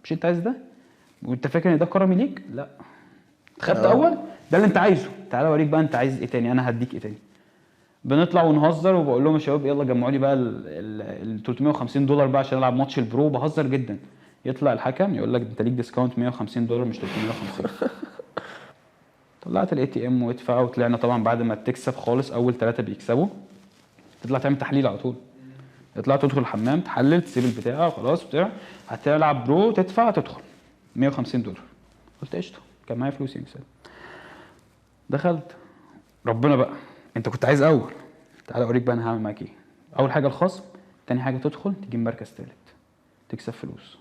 مش انت عايز ده وانت فاكر ان ده كرمي ليك؟ لا، خدت اول ده اللي انت عايزه، تعالى اوريك بقى انت عايز ايه تاني، انا هديك ايه تاني. بنطلع ونهزر وبقول لهم يا شباب يلا جمعوا لي بقى ال $350 بقى عشان العب ماتش البرو، بهزر جدا. يطلع الحكم يقول لك انت ليك ديسكاونت $150 مش 350. طلعت الاي تي ام وادفع، وطلعنا طبعا بعد ما تكسب خالص، اول 3 بيكسبوا تطلع تعمل تحليل على طول. تطلع تدخل الحمام تحلل تسيب البتاع وخلاص بتاع، هتلعب برو تدفع تدخل $150. قلت قشطه، كان معايا فلوس يعني. دخلت، ربنا بقى انت كنت عايز اول، تعالى اوريك بقى انا هعمل معاك ايه. اول حاجه الخصم، تاني حاجه تدخل تجيب مركز ثالث تكسب فلوس،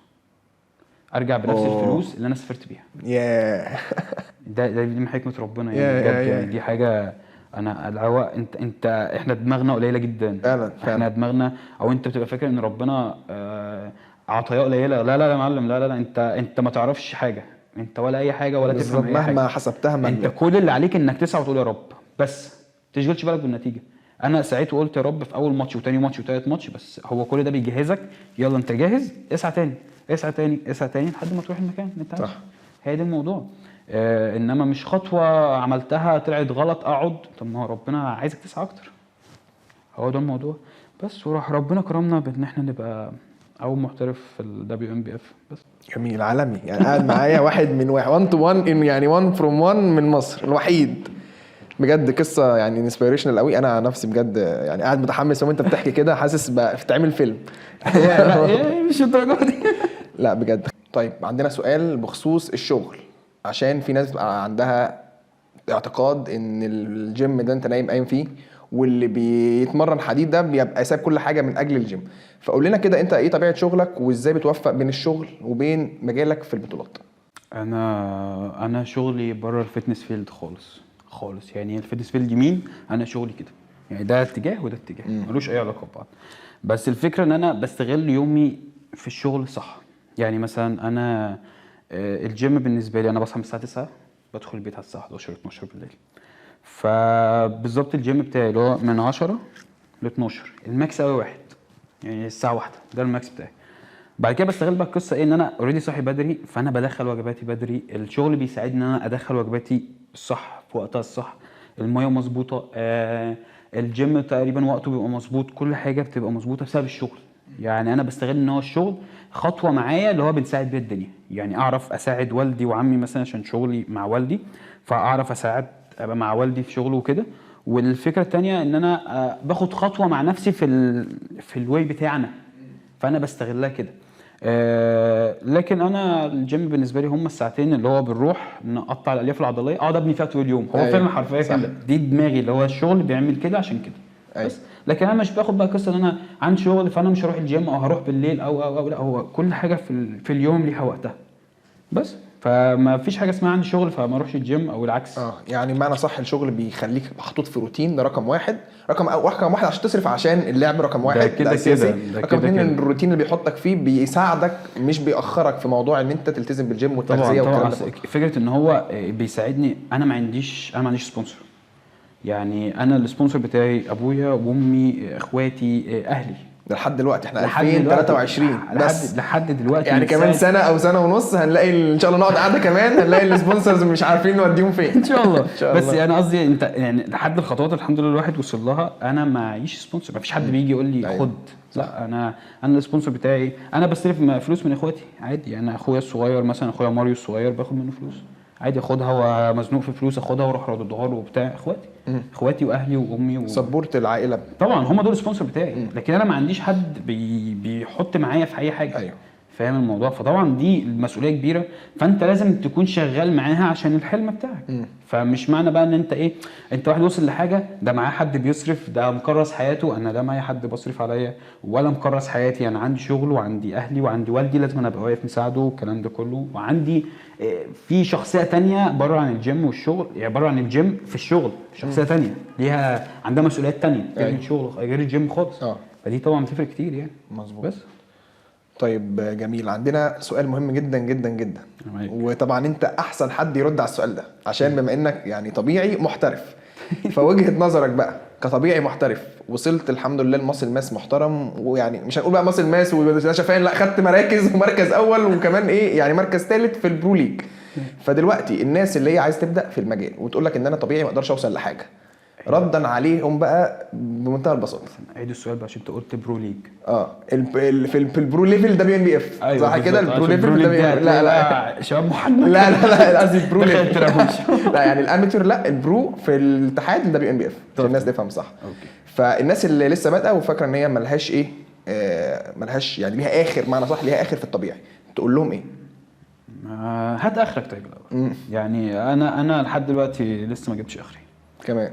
ارجع بنفس الفلوس اللي انا سافرت بيها. ياه. ده دي من حكمه ربنا يعني بجد. يعني دي حاجه انا العوا انت احنا دماغنا قليله جدا فعلا احنا دماغنا، او انت بتبقى فاكر ان ربنا عطاياه قليله. لا لا يا معلم، لا لا لا، انت ما تعرفش حاجه، انت ولا اي حاجه ولا تفهم اي حاجه. مهما حسبتها انت كل اللي عليك انك تسعى وتقول يا رب بس، تشغلش بالك بالنتيجه. انا سعيت وقلت يا رب في اول ماتش وتاني ماتش وتالت ماتش، بس هو كل ده بيجهزك. يلا انت جاهز، اسعى تاني اسعى تاني اسعى تاني لحد ما تروح المكان اللي انت عايزه. صح، هي دي الموضوع. انما مش خطوه عملتها طلعت غلط اقعد، طب ما هو ربنا عايزك تسعى اكتر، هو ده الموضوع بس. وراح ربنا كرمنا بان احنا نبقى اول محترف في WNBF بس. جميل، عالمي يعني. قاعد معايا واحد من 1 to 1 يعني 1 from 1 من مصر الوحيد. بجد قصه يعني انسبيريشنال قوي. انا نفسي بجد يعني قاعد متحمس وانت بتحكي كده، حاسس بتعمل فيلم. لا مش الدرجه دي. لا بجد. طيب عندنا سؤال بخصوص الشغل، عشان في ناس بقى عندها اعتقاد ان الجيم ده انت نايم قايم فيه، واللي بيتمرن حديد ده بيبقى ساب كل حاجه من اجل الجيم. فقول لنا كده انت ايه طبيعه شغلك، وازاي بتوفق بين الشغل وبين مجالك في البطولات؟ انا شغلي بره الفتنس فيلد خالص خالص. يعني الفتنس فيلد يمين، انا شغلي كده يعني، ده اتجاه وده اتجاه ملوش اي علاقه ببعض. بس الفكره ان انا بستغل يومي في الشغل صح. يعني مثلا انا الجيم بالنسبه لي انا بصحى من الساعه 9 بدخل البيت على الساعه 11 12 بالليل. فبالظبط الجيم بتاعي اللي هو من 10 ل 12 الماكس قوي واحد، يعني الساعه واحدة ده الماكس بتاعي. بعد كده بستغل بقى القصه ايه، ان انا اوريدي صاحي بدري، فانا بدخل وجباتي بدري. الشغل بيساعدني ان انا ادخل وجباتي الصح في وقتها الصح، الميه مظبوطه، الجيم تقريبا وقته بيبقى مظبوط، كل حاجه بتبقى مظبوطه بسبب الشغل. يعني انا بستغل ان هو الشغل خطوه معايا اللي هو بنساعد بيها الدنيا. يعني اعرف اساعد والدي وعمي مثلا عشان شغلي مع والدي، فاعرف اساعد ابقى مع والدي في شغله وكده. والفكره الثانيه ان انا باخد خطوه مع نفسي في الواي بتاعنا، فانا بستغلها كده. لكن انا الجيم بالنسبه لي هم الساعتين اللي هو بنروح نقطع الالياف العضليه، اقعد ابني فيها طول اليوم. هو فيلم حرفيا كده، دي دماغي اللي هو الشغل بيعمل كده عشان كده بس. لكن انا مش باخد بقى قصه ان انا عندي شغل فانا مش هروح الجيم او هروح بالليل او لا، هو كل حاجه في اليوم ليها وقتها بس. فما فيش حاجه اسمها عندي شغل فما اروحش الجيم او العكس. يعني بمعنى صح الشغل بيخليك محطوط في روتين، ده رقم واحد. رقم واحد عشان تصرف، عشان اللعب رقم واحد ده اساسي. رقم اتنين ان الروتين اللي بيحطك فيه بيساعدك مش بيأخرك في موضوع ان انت تلتزم بالجيم والتغذيه والكلام ده. فكره ان هو بيساعدني، انا ما عنديش سبونسر. يعني انا السبونسر بتاعي ابويا وامي اخواتي اهلي. ده لحد دلوقتي احنا 2023 بس لحد دلوقتي يعني كمان سنه او سنه ونص هنلاقي ان شاء الله نقعد قعده كمان هنلاقي السبونسرز مش عارفين نوديهم فين. ان شاء الله. بس انا قصدي انت يعني لحد الخطوات الحمد لله الواحد وصل لها. انا معيش سبونسر، ما فيش حد بيجي يقول لي خد. لا انا السبونسر بتاعي انا بستلف فلوس من اخواتي عادي. انا اخويا الصغير مثلا، اخويا ماريو الصغير باخد منه فلوس عادي، اخدها. هو مزنوق في فلوس اخدها واروح ردها له وبتاع. اخواتي واهلي وامي سبورت العائله طبعا هم دول السبونسر بتاعي. لكن انا ما عنديش حد بيحط معايا في اي حاجه. ايوه فاهم الموضوع. فطبعا دي المسؤوليه كبيره، فانت لازم تكون شغال معاها عشان الحلم بتاعك. فمش معنى بقى ان انت ايه، انت واحد وصل لحاجه ده معاه حد بيصرف، ده مكرس حياته. انا لا معايا حد بصرف عليا ولا مكرس حياتي. انا عندي شغل وعندي اهلي وعندي والدي لازم انا ابقى واقف مساعده والكلام ده كله. وعندي في شخصيه تانية بره عن الجيم والشغل، يعني بره عن الجيم في الشغل شخصيه تانية ليها عندها مسؤوليات تانية غير الشغل غير الجيم خالص. فدي طبعا بتفرق كتير يعني. مظبوط. بس طيب جميل، عندنا سؤال مهم جدا جدا جدا، معاك. وطبعا انت احسن حد يرد على السؤال ده عشان بما انك يعني طبيعي محترف. فوجهة نظرك بقى كطبيعي محترف، وصلت الحمد لله لماسل ماس محترم، ويعني مش هنقول بقى ماسل ماس وشفاين، لا خدت مراكز ومركز اول وكمان ايه يعني مركز ثالث في البرو ليج. فدلوقتي الناس اللي هي عايز تبدا في المجال وتقول لك ان انا طبيعي ما اقدرش اوصل لحاجه، ردا عليهم بقى بمنتهى البساطه. عيد السؤال بقى عشان انت قلت برو ليج. في البرو ليفل ده WNBF صح كده؟ البرو ليفل ده لا شباب محمد. لا قصدي البرو ليفل. لا يعني الاماتور، لا البرو في الاتحاد WNBF عشان الناس تفهم صح. اوكي. فالناس اللي لسه بادئه وفاكره ان هي ملهاش ايه، ملهاش يعني ليها اخر، معنى صح ليها اخر في الطبيعي، تقول لهم ايه؟ هات اخرك طيب الاول. يعني انا لحد دلوقتي لسه ما جبتش اخري كمان.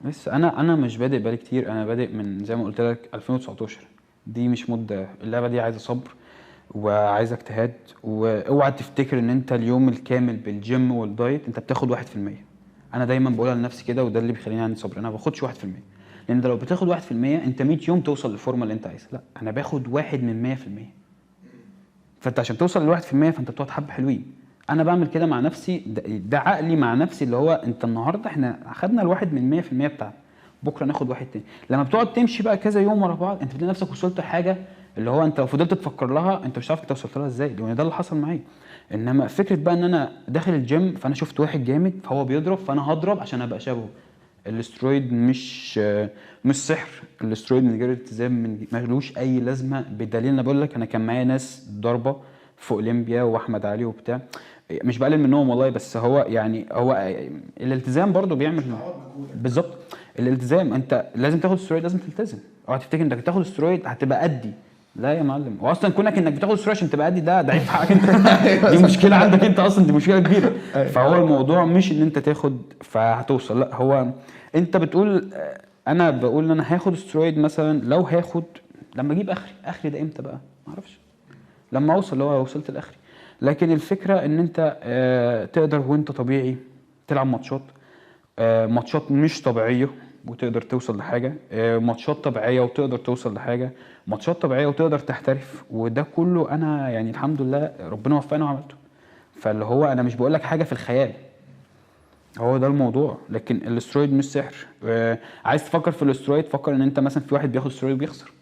لسه انا مش بادئ بقالي كتير، انا بادئ من زي ما قلت لك 2019. دي مش مده، اللعبه دي عايزه صبر وعايزه اجتهاد، واوعى تفتكر ان انت اليوم الكامل بالجيم والدايت انت بتاخد 1%. انا دايما بقولها لنفسي كده، وده اللي بيخليني عندي صبر. انا ما باخدش 1%، لان انت لو بتاخد 1% انت 100 يوم توصل للفورمه اللي انت عايزها. لا انا باخد 1 من 100%. فانت عشان توصل ل 1% فانت بتقعد حبه حلوين. انا بعمل كده مع نفسي، ده عقلي مع نفسي، اللي هو انت النهارده احنا اخدنا الواحد من 100% بتاعنا، بكره ناخد واحد تاني. لما بتقعد تمشي بقى كذا يوم ورا بعض انت بتلاقي نفسك وصلت لحاجه اللي هو انت لو فضلت تفكر لها انت مش عارف انت وصلت لها ازاي، لان ده اللي حصل معايا. انما فكره بقى ان انا داخل الجيم فانا شفت واحد جامد فهو بيضرب فانا هضرب عشان ابقى شبهه. الاسترويد مش سحر، الاسترويد من غير التزام ملوش اي لازمه. بدليل انا بقول لك انا كان معايا ناس ضربه في اولمبيا واحمد علي وبتاع، مش بقلل منهم والله، بس هو يعني هو الالتزام برضو بيعمل بالظبط. الالتزام انت لازم تاخد استرويد، لازم تلتزم. اوعى تفتكر انك تاخد استرويد هتبقى قدي، لا يا معلم. واصلا كونك انك بتاخد استرويد عشان تبقى قدي ده عيب في حقك انت. دي مشكله عندك انت اصلا، دي مشكله كبيره. فهو الموضوع مش ان انت تاخد فهتوصل، لا هو انت بتقول انا بقول ان انا هاخد استرويد مثلا، لو هاخد لما اجيب اخري ده امتى بقى ما اعرفش، لما اوصل لو وصلت لاخري. لكن الفكره ان انت تقدر وانت طبيعي تلعب ماتشات، ماتشات مش طبيعيه وتقدر توصل لحاجه، ماتشات طبيعيه وتقدر توصل لحاجه، ماتشات طبيعيه وتقدر تحترف. وده كله انا يعني الحمد لله ربنا وفقني وعملته. فاللي هو انا مش بقول لك حاجه في الخيال، هو ده الموضوع. لكن الاسترويد مش سحر. عايز تفكر في الاسترويد فكر ان انت مثلا في واحد بياخد استرويد وبيخسر،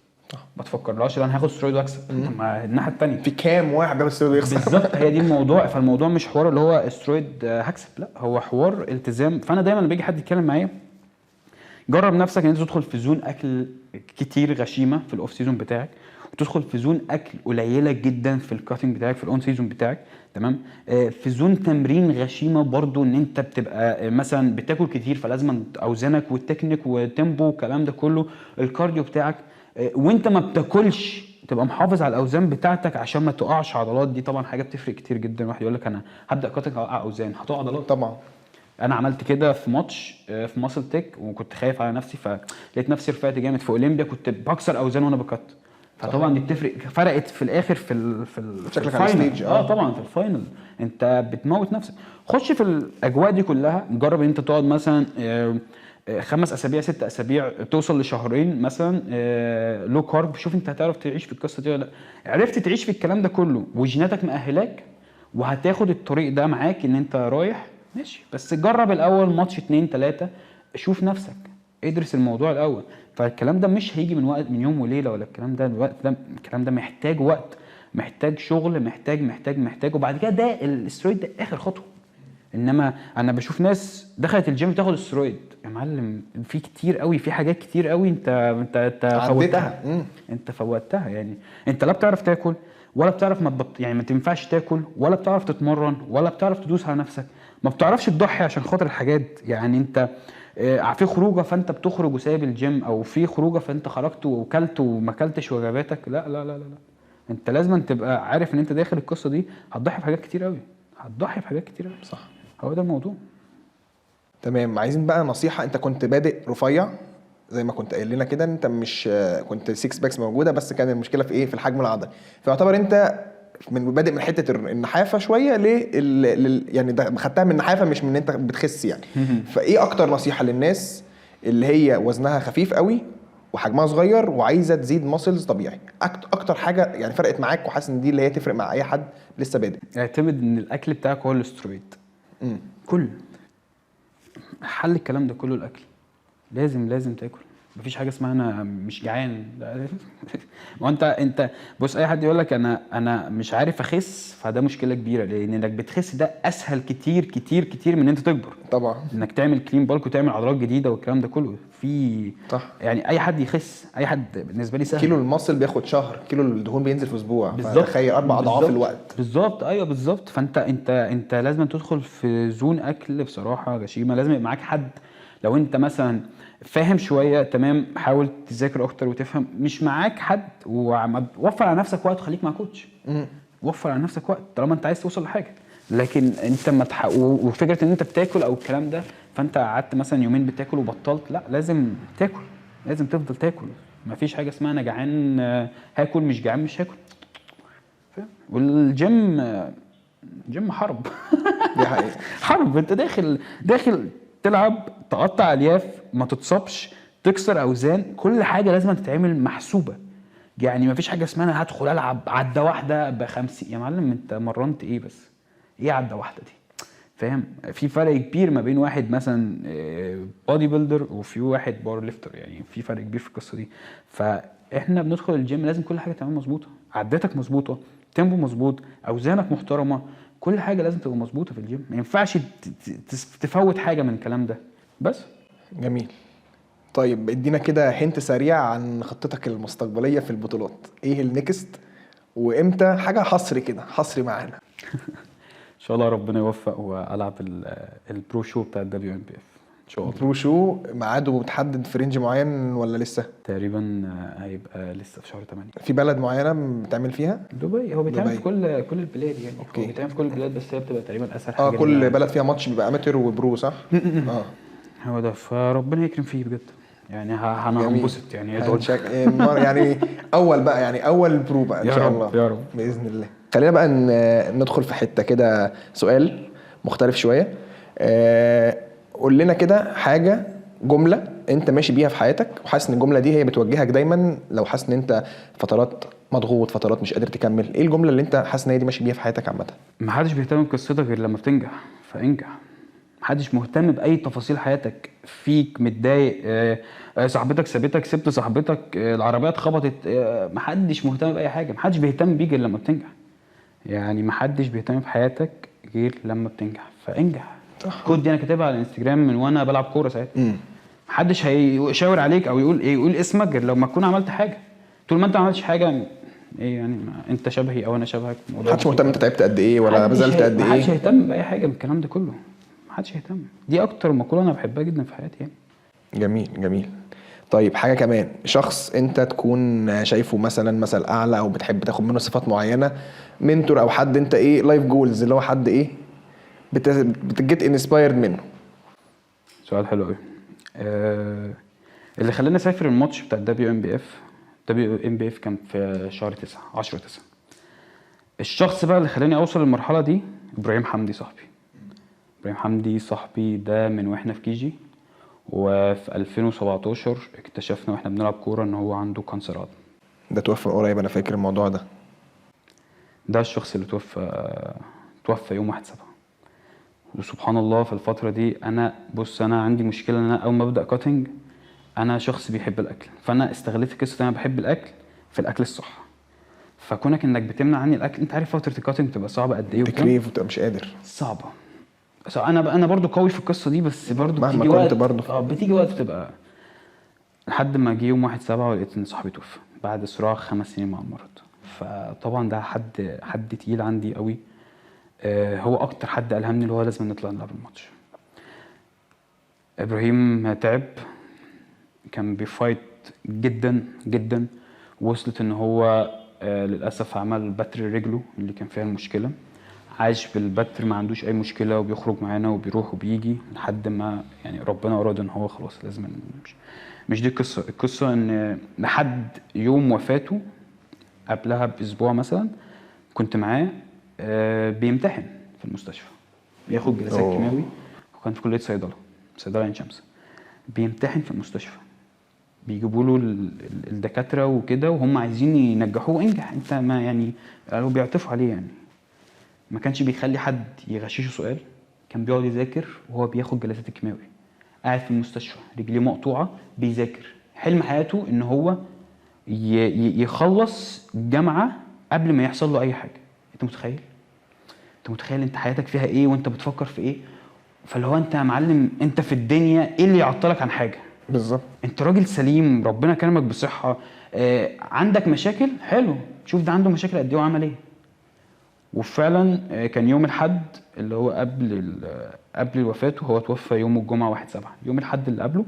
ما تفكرلاش انا هاخد استرويد واكسب. ما الناحيه الثانيه في كام واحد بياخد استرويد ويخسر بالظبط، هي دي الموضوع. فالموضوع مش حوار اللي هو استرويد هكسب، لا هو حوار التزام. فانا دايما لما بيجي حد يتكلم معايا جرب نفسك ان انت تدخل في زون اكل كتير غشيمه في الاوف سيزون بتاعك، وتدخل في زون اكل قليله جدا في الكاتنج بتاعك في الاون سيزون بتاعك، تمام. في زون تمرين غشيمه برضو ان انت بتبقى مثلا بتاكل كتير فلازم اوزانك والتكنيك والتيمبو والكلام ده كله، الكارديو بتاعك، وانت ما بتاكلش تبقى محافظ على الاوزان بتاعتك عشان ما تقعش عضلات. دي طبعا حاجه بتفرق كتير جدا. واحد يقول لك انا هبدا كاتنج اوقع اوزان، هتقع عضلات طبعا. انا عملت كده في ماتش في ماسل تيك وكنت خايف على نفسي، فلقيت نفسي رفعت جامد في اولمبيا كنت بكسر اوزان وانا بكت. فطبعا دي بتفرق، فرقت في الاخر في الفاينل. طبعا في الفاينل انت بتموت نفسك. خش في الاجواء دي كلها، جرب ان انت تقعد مثلا 5 اسابيع 6 اسابيع توصل لشهرين مثلا لو كارب، شوف انت هتعرف تعيش في القصه دي ولا لا. عرفت تعيش في الكلام ده كله وجيناتك مأهلاك وهتاخد الطريق ده معاك ان انت رايح ماشي، بس جرب الاول ماتش 2 3 شوف نفسك، ادرس الموضوع الاول. فالكلام ده مش هيجي من يوم وليله، ولا الكلام ده محتاج وقت، محتاج شغل، محتاج وبعد كده ده الاسترويد ده اخر خطوه. انما انا بشوف ناس دخلت الجيم تاخد استرويد، يا معلم في كتير قوي، في حاجات كتير قوي انت فوتها. انت فوتها. يعني انت لا بتعرف تاكل ولا بتعرف يعني ما تنفعش تاكل ولا بتعرف تتمرن ولا بتعرف تدوس على نفسك، ما بتعرفش تضحي عشان خاطر الحاجات. يعني انت في خروجه فانت بتخرج وسايب الجيم، او في خروجه فانت خرجت وكلت وما كلتش وجباتك، لا لا لا لا، انت لازم تبقى عارف ان انت داخل القصه دي هتضحي بحاجات كتير قوي، صح. هو ده الموضوع. تمام. عايزين بقى نصيحه، انت كنت بادئ رفيع زي ما كنت قايل لنا كده، انت مش كنت 6 باكس موجوده بس كان المشكله في ايه؟ في الحجم العضلي. فيعتبر انت بادئ من حته النحافه شويه يعني ده خدتها من النحافه مش من انت بتخس يعني. فايه اكتر نصيحه للناس اللي هي وزنها خفيف قوي وحجمها صغير وعايزه تزيد ماسلز طبيعي، اكتر حاجه يعني فرقت معاك وحاسس ان دي اللي هي تفرق مع اي حد لسه بادئ؟ اعتمد ان الاكل بتاعك هو الاسترويد. كل حل الكلام ده كله الاكل. لازم تاكل. مفيش حاجه اسمها انا مش جعان، لا. ما هو انت بص، اي حد يقول لك انا مش عارف اخس، فده مشكله كبيره، لان انك بتخس ده اسهل كتير كتير كتير من ان انت تكبر. طبعا. انك تعمل كلين بالك وتعمل عضلات جديده والكلام ده كله في صح. يعني اي حد يخس، اي حد بالنسبه لي سهل. كيلو الماسل بياخد شهر، كيلو الدهون بينزل في اسبوع، بالظبط. فتخيل 4 اضعاف الوقت. بالظبط، ايوه بالظبط. فانت لازم تدخل في زون اكل بصراحه غشيمه. لازم يبقى معاك حد. لو انت مثلا فاهم شويه تمام، حاول تذاكر اكتر وتفهم. مش معاك حد، ووفر على نفسك وقت وخليك مع كوتش. وفر على نفسك وقت طالما انت عايز توصل لحاجه. لكن انت ما وفكره ان انت بتاكل او الكلام ده، فانت قعدت مثلا يومين بتاكل وبطلت، لا، لازم تاكل. لازم تفضل تاكل. مفيش حاجه اسمها انا جعان هاكل، مش جعان مش هاكل. فاهم؟ والجيم جيم حرب. دي حقيقة. حرب. انت داخل تلعب، تقطع الياف، ما تتصابش، تكسر اوزان، كل حاجه لازم تتعمل محسوبه. يعني مفيش حاجه اسمها انا هدخل العب عده واحده ب50. يا معلم انت مرنت ايه بس؟ ايه عده واحده دي؟ فاهم؟ في فرق كبير ما بين واحد مثلا بودي بيلدر وفي واحد باور ليفتر. يعني في فرق كبير في القصه دي. فاحنا بندخل الجيم لازم كل حاجه تعمل مظبوطه، عدتك مظبوطه، تيمبو مظبوط، اوزانك محترمه، كل حاجه لازم تبقى مظبوطه في الجيم. ما ينفعش تفوت حاجه من الكلام ده بس. جميل. طيب ادينا كده هنت سريع عن خطتك المستقبليه في البطولات، ايه النكست وامتى؟ حاجه حصري كده، حصري معانا. ان شاء الله ربنا يوفق والعب البرو شو بتاع الدبليو ام بي اف ان شاء الله. برو شو ميعاده متحدد في رينج معين ولا لسه؟ تقريبا هيبقى لسه في شهر 8. في بلد معينه بتعمل فيها؟ دبي. هو بيتعمل دبي. في كل البلاد يعني. أوكي. هو بيتعمل في كل البلاد، بس هي بتبقى تقريبا اسهل حاجه كل لينا. بلد فيها ماتش بيبقى اماتير وبرو، صح؟ هو ده. فربنا يكرم فيه بجد. يعني انا جميل. هنبسط يعني. ادعوا يعني اول بقى، يعني اول برو بقى ان يا شاء رب، الله. يا رب. باذن الله. خلينا بقى ندخل في حته كده، سؤال مختلف شويه. قول لنا كده حاجه، جمله انت ماشي بيها في حياتك وحاسس ان الجمله دي هي بتوجهك دايما لو حاسس ان انت فترات مضغوط، فترات مش قادر تكمل. ايه الجمله اللي انت حاسس ان هي دي ماشي بيها في حياتك عامه؟ محدش بيهتم بقصتك غير لما بتنجح، فانجح. محدش مهتم باي تفاصيل حياتك. فيك متضايق، صاحبتك سابتك، سبت صاحبتك، العربيه اتخبطت، محدش مهتم باي حاجه. محدش بيهتم بيك غير لما بتنجح. يعني محدش بيهتم بحياتك غير لما بتنجح، فانجح. الكود دي انا كاتبها على الانستجرام من وانا بلعب كوره ساعتها. محدش هيشاور عليك او يقول اسمك غير لما تكون عملت حاجه. طول ما انت ما عملتش حاجه، ايه يعني؟ انت شبهي او انا شبهك. محدش مهتم انت تعبت قد ايه ولا بذلت قد ايه. محدش هيهتم باي حاجه من الكلام ده كله. محدش هيهتم. دي اكتر مقوله انا بحبها جدا في حياتي يعني. جميل جميل. طيب حاجه كمان، شخص انت تكون شايفه مثلا مثل اعلى او بتحب تاخد منه صفات معينه، منتور او حد انت ايه لايف جولز، اللي هو حد ايه بتجيت انسبايرد منه. سؤال حلو قوي. اللي خلاني اسافر الماتش بتاع الدبليو ام بي اف كان في شهر 9 10/9. الشخص بقى اللي خلاني اوصل للمرحله دي ابراهيم حمدي صاحبي. ابراهيم حمدي صاحبي ده من واحنا في كيجي، وفي 2017 اكتشفنا واحنا بنلعب كوره ان هو عنده كانسر عظم. ده توفى قريب، انا فاكر الموضوع ده. ده الشخص اللي توفى يوم 1/7. وسبحان الله في الفتره دي انا عندي مشكله ان انا اول ما ابدا كاتنج، انا شخص بيحب الاكل، فانا استغلت قصه انا بحب الاكل في الاكل الصح. فكونك انك بتمنع عني الاكل، انت عارف فتره الكاتنج بتبقى صعبه قد ايه. تكريف وتبقى مش قادر. صعبه. انا برضو قوي في القصه دي، بس برضو مهما بتيجي كنت وقت برضو. بتيجي وقت تبقى. لحد ما جه يوم 1/7 ولقيت ان صاحبي توفى بعد صراع 5 سنين مع المرض. فطبعا ده حد تقيل عندي قوي. هو اكتر حد الهمني اللي هو لازم نطلع نلعب الماتش. ابراهيم تعب، كان بيفايت جدا جدا. وصلت ان هو للاسف عمل بتر رجله اللي كان فيها المشكله. عايش بالبتر، ما عندوش اي مشكله، وبيخرج معانا وبيروح وبيجي لحد ما يعني ربنا اراد ان هو خلاص لازم مش دي القصه ان لحد يوم وفاته قبلها باسبوع مثلا كنت معاه بيمتحن في المستشفى، بياخد جلسات كيماوي، وكان في كليه صيدله عين شمس. بيمتحن في المستشفى بيجيبوا له الدكاتره وكده وهم عايزين ينجحوه، انجح انت، ما يعني قالوا بيعطفوا عليه يعني. ما كانش بيخلي حد يغششه سؤال، كان بيقعد يذاكر وهو بياخد جلسات الكيماوي، قاعد في المستشفى رجليه مقطوعه بيذاكر. حلم حياته ان هو يخلص جامعه قبل ما يحصل له اي حاجه. انت متخيل؟ انت متخيل انت حياتك فيها ايه وانت بتفكر في ايه؟ فاللي هو انت يا معلم انت في الدنيا ايه اللي يعطلك عن حاجه؟ بالظبط. انت راجل سليم، ربنا كرمك بصحه، عندك مشاكل، حلو، شوف ده عنده مشاكل قد ايه وعمل ايه. وفعلا كان يوم الحد اللي هو قبل وفاته، هو توفى يوم الجمعه 1/7. يوم الحد اللي قبله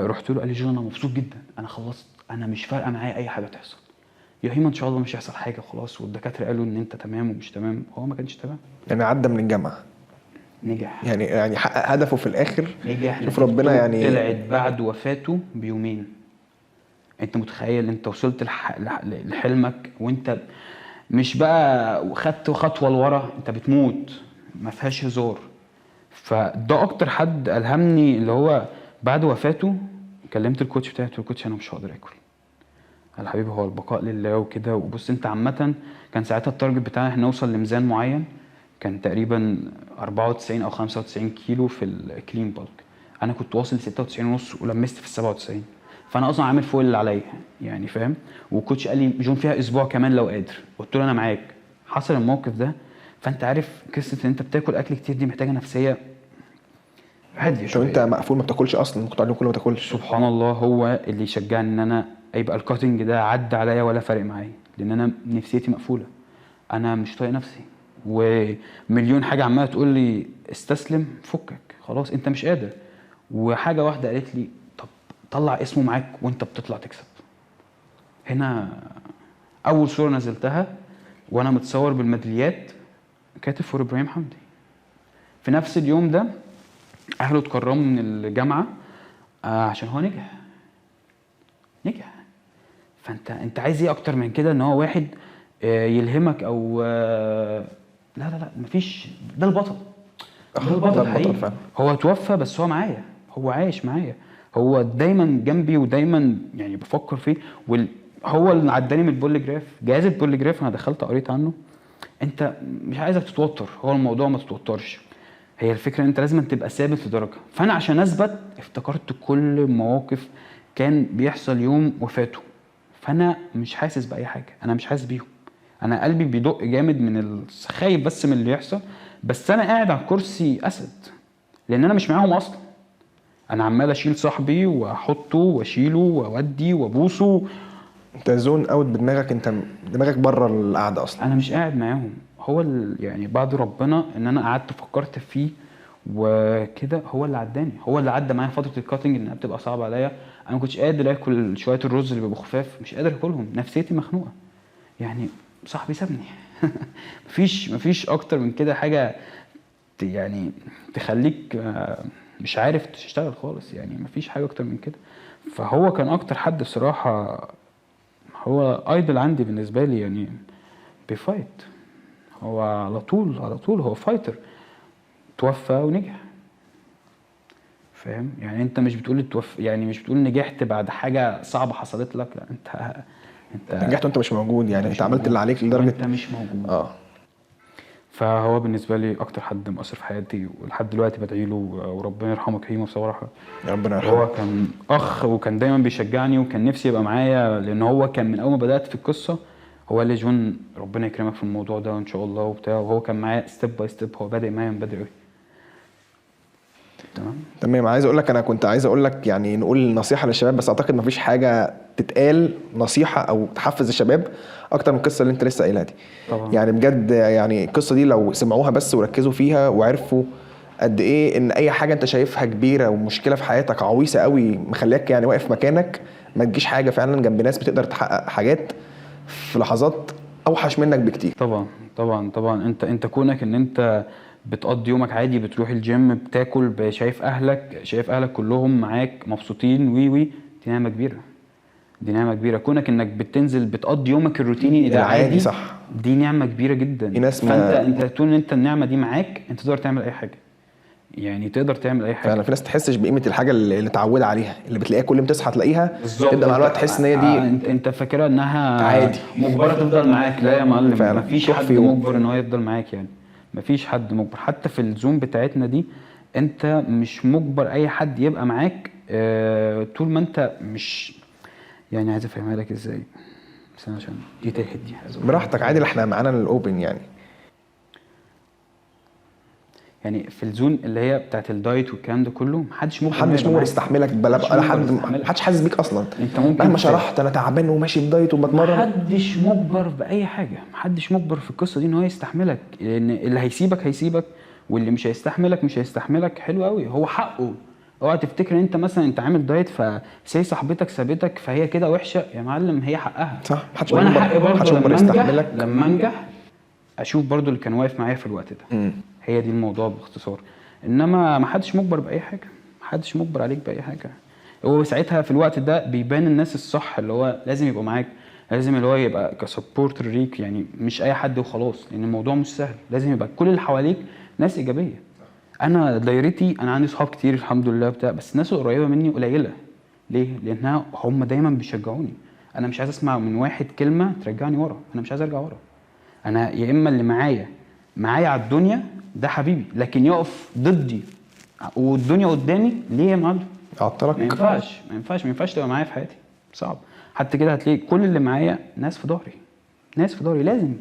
رحت له، قال لي جون انا مبسوط جدا، انا خلصت، انا مش فارقه معايا اي حاجه تحصل يا هيما، ان شاء الله مش هيحصل حاجه خلاص، والدكاتره قالوا ان انت تمام ومش تمام. هو ما كانش تمام، يعني عدى من الجامعه، نجح. يعني حقق هدفه في الاخر. نجح. شوف ربنا يعني. طلعت بعد وفاته بيومين. انت متخيل انت وصلت لحلمك وانت مش بقى خدت خطوه لورا، انت بتموت، ما فيهاش هزار. فده اكتر حد الهمني، اللي هو بعد وفاته كلمت الكوتش بتاعي، قلت له الكوتش انا مش هقدر اكل. قال حبيبي هو البقاء لله وكده، وبص انت عامه كان ساعتها التارجت بتاعنا احنا نوصل لميزان معين، كان تقريبا 94 او 95 كيلو في الكلين بالك. انا كنت واصل 96 ونص ولمست في 97، فانا اصلا عامل فوق اللي عليا يعني، فاهم. والكوتش قال لي جون فيها اسبوع كمان لو قادر، قلت له انا معاك. حصل الموقف ده، فانت عارف قصه ان انت بتاكل اكل كتير دي محتاجه نفسيه هاديه شويه. انت مقفول ما بتاكلش اصلا، كنت عليهم كله ما تاكلش. سبحان الله، هو اللي يشجعني ان انا يبقى الكاتنج ده عدى عليا ولا فارق معايا، لان انا نفسيتي مقفوله، انا مش طايق نفسي، ومليون حاجه عماله تقول لي استسلم، فكك خلاص انت مش قادر. وحاجه واحده قالت لي طب طلع اسمه معاك وانت بتطلع تكسب. هنا اول صوره نزلتها وانا متصور بالميداليات كاتب فور ابراهيم حمدي. في نفس اليوم ده اهله اتكرموا من الجامعه عشان هو نجح. فانت عايز ايه اكتر من كده؟ ان هو واحد يلهمك او لا لا لا مفيش. ده البطل، ده البطل حقيقي. هو توفى بس هو معايا، هو عايش معايا، هو دايما جنبي ودايما يعني بفكر فيه. هو اللي عداني من البوليجراف، جهاز البوليجراف انا دخلت قريت عنه. انت مش عايزك تتوتر، هو الموضوع ما تتوترش، هي الفكره ان انت لازم تبقى ثابت لدرجه. فانا عشان اثبت افتكرت كل مواقف كان بيحصل يوم وفاته، فانا مش حاسس باي حاجه، انا مش حاسس بيهم، انا قلبي بيدق جامد من خايف بس من اللي يحصل. بس انا قاعد على الكرسي اسد، لان انا مش معاهم اصلا. انا عمال اشيل صاحبي واحطه واشيله واودي وابوسه. انت زون اوت بدماغك، انت دماغك بره القعده اصلا. انا مش قاعد معاهم. هو يعني بعد ربنا ان انا قعدت فكرت فيه وكده، هو اللي عداني، هو اللي عدى معايا فتره الكاتنج انها بتبقى صعبه عليا. انا ما كنتش قادر اكل شويه الرز اللي بيبقوا خفاف، مش قادر اكلهم، نفسيتي مخنوقه يعني. صاحبي سابني. مفيش اكتر من كده حاجه يعني تخليك مش عارف تشتغل خالص يعني، مفيش حاجه اكتر من كده. فهو كان اكتر حد بصراحه، هو ايدل عندي بالنسبه لي يعني، بيفايت. هو على طول هو فايتر، توفى ونجح، فاهم يعني. انت مش بتقول يعني مش بتقول نجحت بعد حاجه صعبه حصلت لك، لا انت نجحت وانت مش موجود يعني، انت عملت اللي عليك لدرجه انت مش موجود. فهو بالنسبه لي اكتر حد مؤثر في حياتي، ولحد دلوقتي بدعي له وربنا يرحمه كريمه بصراحه. ربنا يرحمه. هو كان اخ وكان دايما بيشجعني وكان نفسي يبقى معايا، لان هو كان من اول ما بدات في القصه هو قال لي جون ربنا يكرمك في الموضوع ده ان شاء الله وبتاع، وهو كان معايا ستيب باي ستيب، هو بادئ معايا من بدري قوي. تمام. عايز اقول لك، انا كنت عايز اقول لك يعني نقول نصيحه للشباب، بس اعتقد مفيش حاجه تتقال نصيحه او تحفز الشباب اكتر من القصه اللي انت لسه قايلها دي طبعا. يعني بجد يعني القصه دي لو سمعوها بس وركزوا فيها وعرفوا قد ايه ان اي حاجه انت شايفها كبيره ومشكله في حياتك عويصه قوي مخليك يعني واقف مكانك، ما تجيش حاجه فعلا جنب ناس بتقدر تحقق حاجات في لحظات اوحش منك بكتير. طبعا انت كونك ان انت بتقضي يومك عادي، بتروح الجيم، بتاكل، شايف اهلك كلهم معاك مبسوطين، دي نعمه كبيره. كونك انك بتنزل بتقضي يومك الروتيني العادي، صح، دي نعمه كبيره جدا. فانت طول ان انت النعمه دي معاك، انت تقدر تعمل اي حاجه. يعني تقدر تعمل اي حاجه. فعلا في ناس تحسش بقيمه الحاجه اللي اتعوده عليها، اللي بتلاقيها كل يوم تصحى تلاقيها، بالظبط. تبدا مع الوقت تحس ان هي دي انت فاكرها انها عادي. مجبره تفضل معاك. لا يا معلم، فعلا. مفيش تروح حد في يوم. مجبر ان هو يفضل معاك يعني. مفيش حد مجبر. حتى في الزوم بتاعتنا دي انت مش مجبر اي حد يبقى معاك طول ما انت مش يعني. عايز افهمها لك ازاي بس أنا عشان دي تهد دي براحتك عادي، احنا معانا الاوبن يعني في الزون اللي هي بتاعت الدايت والكلام ده كله محدش مجبر يستحملك، بلا حد، محدش حاسس بيك اصلا. انت ممكن مهما شرحت انا تعبان وماشي في دايت وبتمرن، محدش مجبر باي حاجه. محدش مجبر في القصه دي ان هو يستحملك، لان اللي هيسيبك واللي مش هيستحملك حلو قوي، هو حقه. اوعى تفتكر ان انت مثلا انت عامل دايت فسي صاحبتك سابتك فهي كده وحشه. يا معلم هي حقها صح. محدش وانا مجبر، حقي محدش برضه مجبر يستحملك. لما انجح اشوف برضه اللي كان واقف معايا في الوقت ده. هي دي الموضوع باختصار. انما محدش مجبر باي حاجه، محدش مجبر عليك باي حاجه. هو ساعتها في الوقت ده بيبان الناس الصح اللي هو لازم يبقى معاك، لازم اللي هو يبقى كسبورتر ليك يعني، مش اي حد وخلاص، لان الموضوع مش سهل. لازم يبقى كل اللي حواليك ناس ايجابيه. انا دايرتي انا عندي صحاب كتير الحمد لله بتاع، بس الناس القريبه مني قليله. ليه؟ لانها هم دايما بيشجعوني. انا مش عايز اسمع من واحد كلمه ترجعني ورا، انا مش عايز ارجع ورا. انا يا اما اللي معايا على الدنيا ده حبيبي، لكن يقف ضدي والدنيا قدامي ليه يا معلم؟ عطلك. ما ينفعش تبقى معايا في حياتي، صعب. حتى كده هتلاقي كل اللي معايا ناس في ظهري. لازم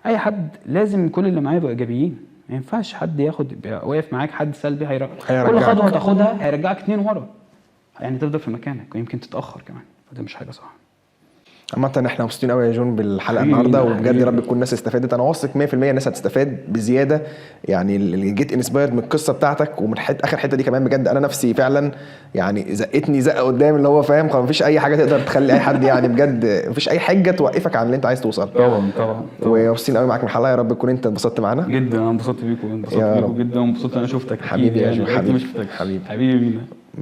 اي حد، لازم كل اللي معايا يبقوا ايجابيين. ما ينفعش حد يبقى واقف معاك حد سلبي كل خطوه تاخدها هيرجعك 2 ورا، يعني تفضل في مكانك ويمكن تتاخر كمان، فده مش حاجه صح. عامة احنا مبسوطين قوي يا جون بالحلقه النهارده، وبجد يا رب تكون الناس استفادت. انا واثق 100% الناس هتستفاد بزياده يعني. اللي جيت انسبايرد من القصه بتاعتك ومن اخر حته دي كمان، بجد انا نفسي فعلا يعني زقتني زقه قدام، اللي هو فاهم خلاص مفيش اي حاجه تقدر تخلي اي حد يعني بجد مفيش اي حاجه توقفك عن اللي انت عايز توصل. طبعا. ومبسوطين قوي معاك من الحلقه، يا رب تكون انت انبسطت معانا جدا. انا انبسطت بيكم جدا، وانبسطت انا شفتك حبيبي يا جون. حبيبي.